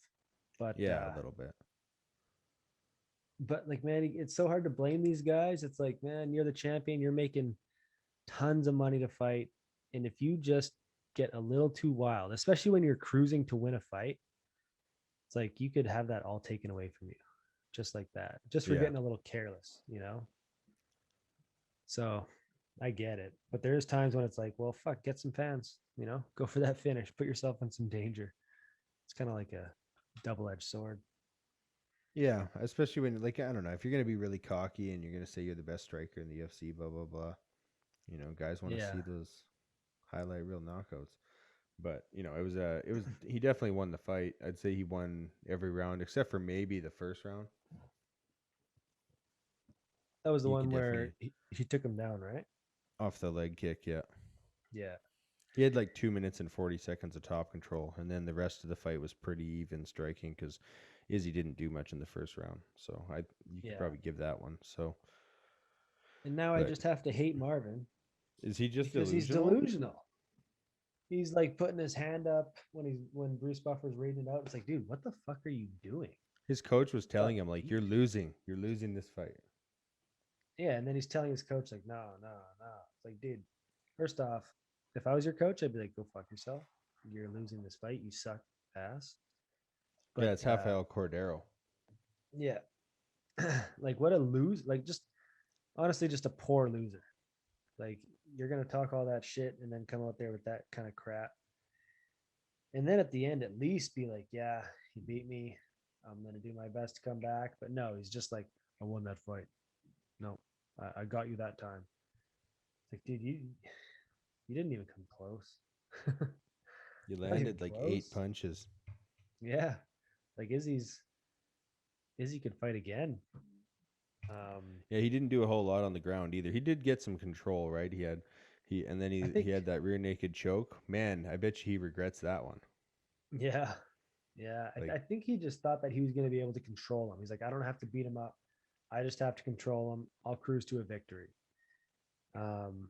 [SPEAKER 2] But
[SPEAKER 1] Yeah, a little bit.
[SPEAKER 2] like man, it's so hard to blame these guys. It's like, man, you're the champion, you're making tons of money to fight. And if you just get a little too wild, especially when you're cruising to win a fight, it's like you could have that all taken away from you just like that, just for
[SPEAKER 1] Yeah.
[SPEAKER 2] getting a little careless. So I get it. But there's times when it's like, well, fuck, get some fans, go for that finish, put yourself in some danger. It's kind of like a double-edged sword.
[SPEAKER 1] Yeah, especially when, like, I don't know, if you're gonna be really cocky and you're gonna say you're the best striker in the UFC, blah blah blah. Guys want to
[SPEAKER 2] Yeah.
[SPEAKER 1] see those highlight reel knockouts. But he definitely won the fight. I'd say he won every round except for maybe the first round.
[SPEAKER 2] That was the
[SPEAKER 1] He could
[SPEAKER 2] one where
[SPEAKER 1] definitely
[SPEAKER 2] he took him down, right?
[SPEAKER 1] off the leg kick. Yeah,
[SPEAKER 2] Yeah.
[SPEAKER 1] he had like 2 minutes and 40 seconds of top control, and then the rest of the fight was pretty even striking because Izzy didn't do much in the first round. So you could
[SPEAKER 2] Yeah.
[SPEAKER 1] probably give that one. So,
[SPEAKER 2] And now I
[SPEAKER 1] but
[SPEAKER 2] just have to hate Marvin
[SPEAKER 1] is he just
[SPEAKER 2] because he's
[SPEAKER 1] delusional?
[SPEAKER 2] delusional. He's like putting his hand up when Bruce Buffer's reading it out. It's like, dude, what the fuck are you doing?
[SPEAKER 1] His coach was
[SPEAKER 2] Fuck.
[SPEAKER 1] telling him like, "You're losing this fight."
[SPEAKER 2] Yeah, and then he's telling his coach like, no, no, no. It's like, dude, first off, if I was your coach, I'd be like, go fuck yourself. You're losing this fight. You suck ass.
[SPEAKER 1] Yeah,
[SPEAKER 2] But
[SPEAKER 1] it's Rafael Cordero.
[SPEAKER 2] yeah, like what a lose. Like just honestly, just a poor loser. Like you're gonna talk all that shit and then come out there with that kind of crap. And then at the end, at least be like, yeah, he beat me. I'm gonna do my best to come back. But no, he's just like, I won that fight. No. I got you that time. It's like, dude, you didn't even come close.
[SPEAKER 1] You
[SPEAKER 2] Not even
[SPEAKER 1] landed like 8
[SPEAKER 2] close.
[SPEAKER 1] punches.
[SPEAKER 2] Yeah, like Izzy could fight again.
[SPEAKER 1] Yeah, he didn't do a whole lot on the ground either. He did get some control, right? And then
[SPEAKER 2] I
[SPEAKER 1] he
[SPEAKER 2] think,
[SPEAKER 1] had that rear naked choke. Man, I bet you he regrets that one.
[SPEAKER 2] yeah, yeah.
[SPEAKER 1] Like,
[SPEAKER 2] I think he just thought that he was going to be able to control him. He's like, I don't have to beat him up. I just have to control him. I'll cruise to a victory. Um,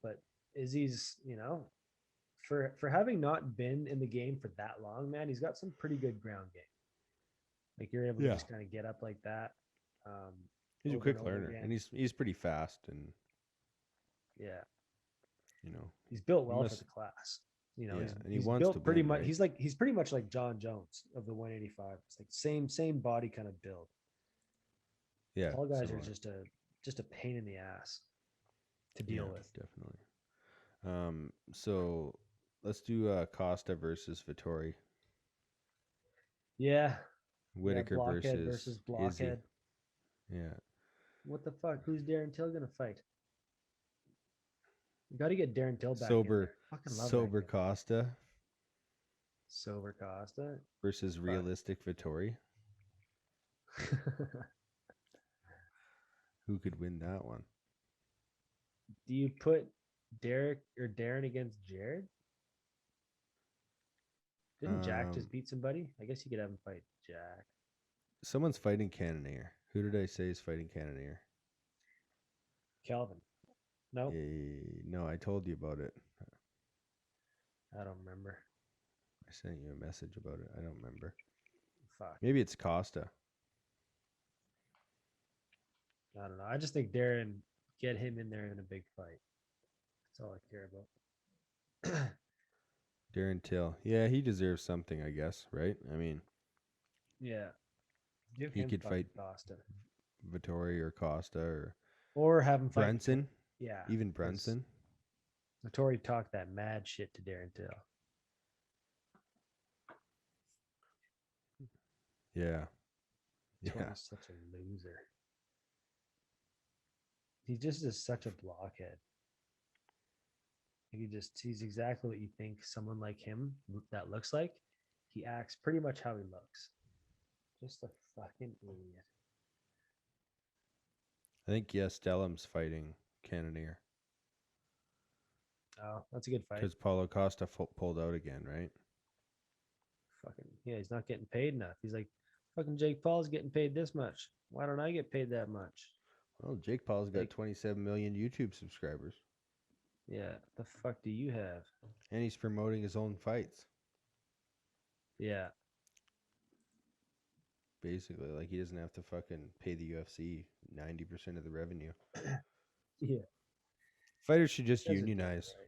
[SPEAKER 2] but Izzy's, for having not been in the game for that long, man, he's got some pretty good ground game. Like you're able to
[SPEAKER 1] yeah,
[SPEAKER 2] just kind of get up like that,
[SPEAKER 1] he's a
[SPEAKER 2] over and
[SPEAKER 1] quick
[SPEAKER 2] over
[SPEAKER 1] learner, and
[SPEAKER 2] again.
[SPEAKER 1] he's pretty fast, and
[SPEAKER 2] Yeah,
[SPEAKER 1] you know,
[SPEAKER 2] he's built
[SPEAKER 1] he
[SPEAKER 2] well for
[SPEAKER 1] must.
[SPEAKER 2] the class.
[SPEAKER 1] Yeah, and he
[SPEAKER 2] He's
[SPEAKER 1] wants to
[SPEAKER 2] built pretty
[SPEAKER 1] win,
[SPEAKER 2] much.
[SPEAKER 1] right?
[SPEAKER 2] He's pretty much like John Jones of the 185. It's like same body kind of build.
[SPEAKER 1] Yeah,
[SPEAKER 2] Tall guys are
[SPEAKER 1] similar.
[SPEAKER 2] just a pain in the ass to
[SPEAKER 1] Yeah,
[SPEAKER 2] deal with.
[SPEAKER 1] definitely. So let's do Costa versus Vittori,
[SPEAKER 2] Yeah, yeah.
[SPEAKER 1] Whitaker
[SPEAKER 2] Blockhead
[SPEAKER 1] versus
[SPEAKER 2] versus
[SPEAKER 1] Izzy.
[SPEAKER 2] blockhead.
[SPEAKER 1] Yeah,
[SPEAKER 2] What the fuck? Who's Darren Till gonna fight? You got to get Darren Till back in
[SPEAKER 1] sober,
[SPEAKER 2] there. Fucking love that
[SPEAKER 1] sober
[SPEAKER 2] guy.
[SPEAKER 1] Costa
[SPEAKER 2] Sober Costa.
[SPEAKER 1] versus
[SPEAKER 2] Fuck.
[SPEAKER 1] realistic Vittori. Who could win that one?
[SPEAKER 2] Do you put Derek or Darren against Jared? Didn't Jack
[SPEAKER 1] Um,
[SPEAKER 2] just beat somebody? I guess you could have him fight Jack.
[SPEAKER 1] Someone's fighting Cannonier. Who did I say is fighting Cannonier?
[SPEAKER 2] Calvin. Nope.
[SPEAKER 1] No, I told you about it.
[SPEAKER 2] I don't remember.
[SPEAKER 1] I sent you a message about it. I don't remember.
[SPEAKER 2] Fuck.
[SPEAKER 1] Maybe it's Costa.
[SPEAKER 2] I don't know. I just think Darren, get him in there in a big fight. That's all I care about.
[SPEAKER 1] Darren Till. Yeah, he deserves something, I guess, right? I mean,
[SPEAKER 2] Yeah. Give
[SPEAKER 1] he
[SPEAKER 2] him
[SPEAKER 1] could fight
[SPEAKER 2] fucking Costa.
[SPEAKER 1] Vittori or Costa
[SPEAKER 2] Or have him fight Vittori.
[SPEAKER 1] Brunson.
[SPEAKER 2] Yeah.
[SPEAKER 1] Even
[SPEAKER 2] 'cause
[SPEAKER 1] Brunson.
[SPEAKER 2] Vittori talked that mad shit to Darren Till.
[SPEAKER 1] Yeah. Yeah.
[SPEAKER 2] Vittori's such a loser. He just is such a blockhead. He's exactly what you think someone like him that looks like. He acts pretty much how he looks. Just a fucking idiot.
[SPEAKER 1] I think Stellum's fighting Cannonier.
[SPEAKER 2] Oh, that's a good fight.
[SPEAKER 1] Because Paulo Costa pulled out again, right?
[SPEAKER 2] Fucking yeah, he's not getting paid enough. He's like, fucking Jake Paul's getting paid this much. Why don't I get paid that much?
[SPEAKER 1] Well, Jake Paul's got
[SPEAKER 2] Like,
[SPEAKER 1] 27 million YouTube subscribers.
[SPEAKER 2] yeah, the fuck do you have?
[SPEAKER 1] And he's promoting his own fights.
[SPEAKER 2] Yeah.
[SPEAKER 1] Basically, like he doesn't have to fucking pay the UFC 90% of the revenue.
[SPEAKER 2] Yeah.
[SPEAKER 1] Fighters should just
[SPEAKER 2] Doesn't do it
[SPEAKER 1] unionize.
[SPEAKER 2] right.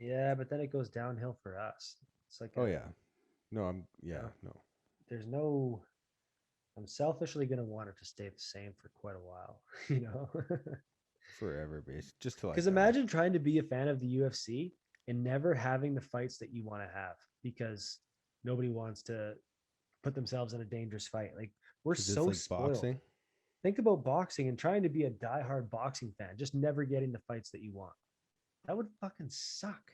[SPEAKER 2] Yeah, but then it goes downhill for us. It's like,
[SPEAKER 1] Oh yeah, no,
[SPEAKER 2] there's no. I'm selfishly gonna want it to stay the same for quite a while, you know.
[SPEAKER 1] forever, base just till I
[SPEAKER 2] Because
[SPEAKER 1] die.
[SPEAKER 2] imagine trying to be a fan of the UFC and never having the fights that you want to have because nobody wants to put themselves in a dangerous fight. Like we're
[SPEAKER 1] 'Cause
[SPEAKER 2] so
[SPEAKER 1] it's like
[SPEAKER 2] spoiled.
[SPEAKER 1] boxing.
[SPEAKER 2] Think about boxing and trying to be a diehard boxing fan, just never getting the fights that you want. That would fucking suck.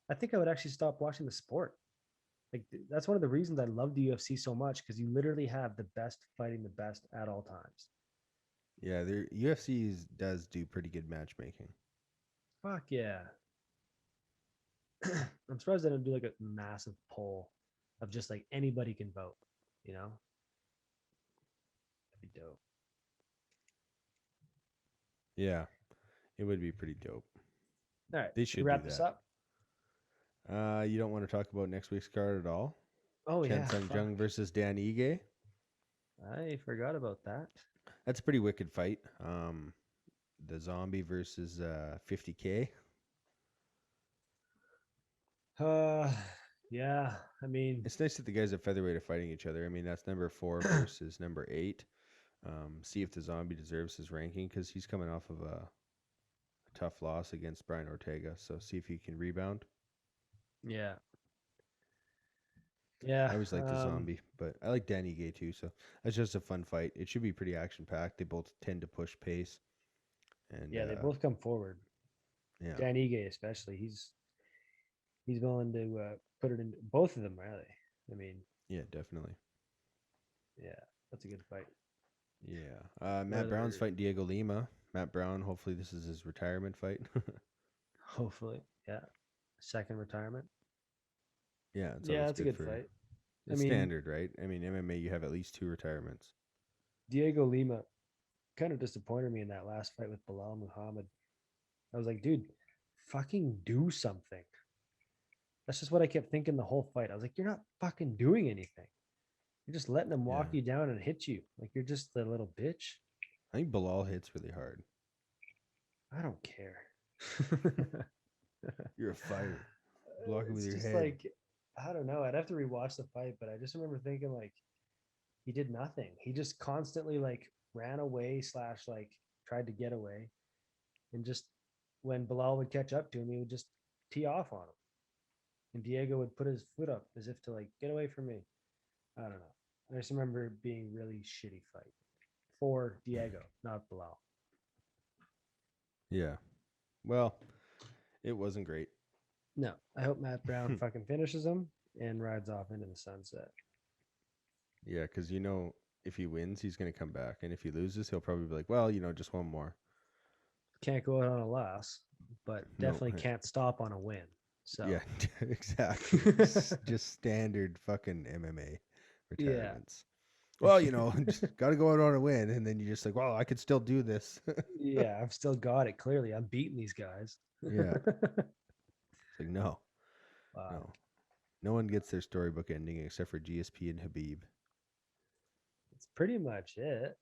[SPEAKER 2] I think I would actually stop watching the sport. Like that's one of the reasons I love the UFC so much because you literally have the best fighting the best at all times.
[SPEAKER 1] Yeah, their UFC does do pretty good matchmaking.
[SPEAKER 2] Fuck yeah. I'm surprised they don't do like a massive poll of just like anybody can vote, you know? That'd be dope.
[SPEAKER 1] Yeah, it would be pretty dope.
[SPEAKER 2] All right.
[SPEAKER 1] They should
[SPEAKER 2] wrap
[SPEAKER 1] do
[SPEAKER 2] this
[SPEAKER 1] that.
[SPEAKER 2] up.
[SPEAKER 1] You don't want to talk about next week's card at all?
[SPEAKER 2] Oh
[SPEAKER 1] Chen
[SPEAKER 2] yeah.
[SPEAKER 1] Sung Jung versus Dan Ige.
[SPEAKER 2] I forgot about that.
[SPEAKER 1] That's a pretty wicked fight. The zombie versus 50K.
[SPEAKER 2] Yeah. I mean,
[SPEAKER 1] It's nice that the guys at featherweight are fighting each other. I mean, that's number 4 versus number 8. See if the zombie deserves his ranking because he's coming off of a tough loss against Brian Ortega. So see if he can rebound.
[SPEAKER 2] yeah. Yeah.
[SPEAKER 1] I always like the zombie, but I like Danny Gay too. So that's just a fun fight. It should be pretty action packed. They both tend to push pace, and
[SPEAKER 2] Yeah, they both come forward.
[SPEAKER 1] yeah,
[SPEAKER 2] Dan Ige especially. He's willing to put it in both of them, really. I mean,
[SPEAKER 1] yeah, definitely.
[SPEAKER 2] yeah, that's a good fight.
[SPEAKER 1] Yeah, Matt Brown's
[SPEAKER 2] Whether
[SPEAKER 1] fighting Diego Lima. Matt Brown. Hopefully, this is his retirement fight.
[SPEAKER 2] hopefully, yeah, second retirement.
[SPEAKER 1] Yeah, it's
[SPEAKER 2] Yeah,
[SPEAKER 1] always
[SPEAKER 2] that's a
[SPEAKER 1] good
[SPEAKER 2] good
[SPEAKER 1] for.
[SPEAKER 2] fight. I
[SPEAKER 1] It's
[SPEAKER 2] mean,
[SPEAKER 1] standard, right? I mean, MMA, you have at least 2 retirements.
[SPEAKER 2] Diego Lima kind of disappointed me in that last fight with Bilal Muhammad. I was like, dude, fucking do something. That's just what I kept thinking the whole fight. I was like, you're not fucking doing anything. You're just letting him walk
[SPEAKER 1] Yeah,
[SPEAKER 2] you down and hit you. Like you're just the little bitch.
[SPEAKER 1] I think Bilal hits really hard.
[SPEAKER 2] I don't care.
[SPEAKER 1] You're a fighter. Block it with
[SPEAKER 2] It's
[SPEAKER 1] your
[SPEAKER 2] just
[SPEAKER 1] head.
[SPEAKER 2] like I don't know. I'd have to rewatch the fight, but I just remember thinking like he did nothing. He just constantly like ran away slash like tried to get away, and just when Bilal would catch up to him, he would just tee off on him, and Diego would put his foot up as if to like get away from me. I don't know. I just remember it being really shitty fight for Diego, not Bilal.
[SPEAKER 1] Yeah. Well, it wasn't great.
[SPEAKER 2] No, I hope Matt Brown fucking finishes him and rides off into the sunset.
[SPEAKER 1] Yeah, because if he wins, he's going to come back. And if he loses, he'll probably be like, well, just one more.
[SPEAKER 2] Can't go out on a loss, but
[SPEAKER 1] No,
[SPEAKER 2] definitely can't stop on a win. So
[SPEAKER 1] yeah, exactly. Just standard fucking MMA retirements. Well, just got to go out on a win. And then you're just like, well, I could still do this.
[SPEAKER 2] yeah, I've still got it. Clearly, I'm beating these guys.
[SPEAKER 1] Yeah. It's like, no,
[SPEAKER 2] Wow.
[SPEAKER 1] no one gets their storybook ending except for GSP and Habib.
[SPEAKER 2] That's pretty much it.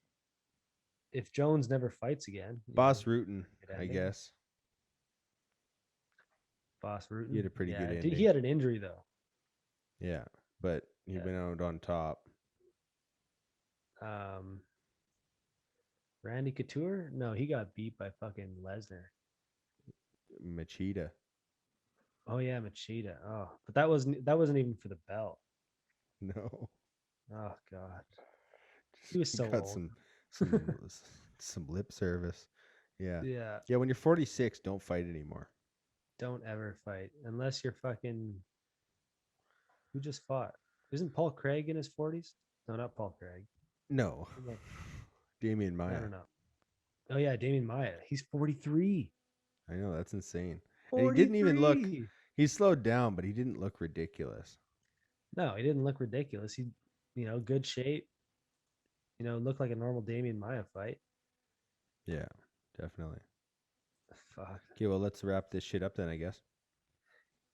[SPEAKER 2] If Jones never fights again,
[SPEAKER 1] Boss Rutan,
[SPEAKER 2] good
[SPEAKER 1] I
[SPEAKER 2] ending.
[SPEAKER 1] guess.
[SPEAKER 2] Boss Rutan.
[SPEAKER 1] He had a pretty good
[SPEAKER 2] He
[SPEAKER 1] ending.
[SPEAKER 2] had an injury though.
[SPEAKER 1] Yeah, but he went out on top.
[SPEAKER 2] Randy Couture? No, he got beat by fucking Lesnar.
[SPEAKER 1] Machida.
[SPEAKER 2] Oh yeah, Machida. Oh, but that wasn't even for the belt.
[SPEAKER 1] No.
[SPEAKER 2] Oh god, he was so
[SPEAKER 1] got
[SPEAKER 2] old.
[SPEAKER 1] some lip service. Yeah.
[SPEAKER 2] Yeah.
[SPEAKER 1] Yeah, when you're 46, don't fight anymore.
[SPEAKER 2] Don't ever fight unless you're fucking. Who just fought? Isn't Paul Craig in his 40s? No, not Paul Craig.
[SPEAKER 1] No. Damian Maya.
[SPEAKER 2] I don't know. Oh yeah, Damian Maya. He's 43.
[SPEAKER 1] I know, that's insane.
[SPEAKER 2] 43.
[SPEAKER 1] And he didn't even look. He slowed down, but he didn't look ridiculous.
[SPEAKER 2] No, he didn't look ridiculous. He, good shape. Looked like a normal Damian Maya fight.
[SPEAKER 1] Yeah, definitely.
[SPEAKER 2] Fuck.
[SPEAKER 1] Okay, well, let's wrap this shit up then, I guess.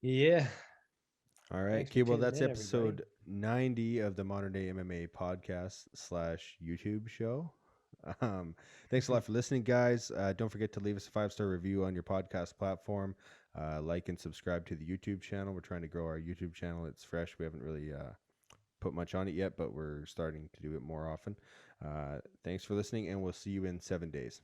[SPEAKER 2] Yeah.
[SPEAKER 1] All right. Okay, well, that's episode 90 of the Modern Day MMA podcast / YouTube show. Thanks a lot for listening, guys. Don't forget to leave us a 5-star review on your podcast platform. Like and subscribe to the YouTube channel. We're trying to grow our YouTube channel. It's fresh. We haven't really put much on it yet, but we're starting to do it more often. Thanks for listening, and we'll see you in 7 days.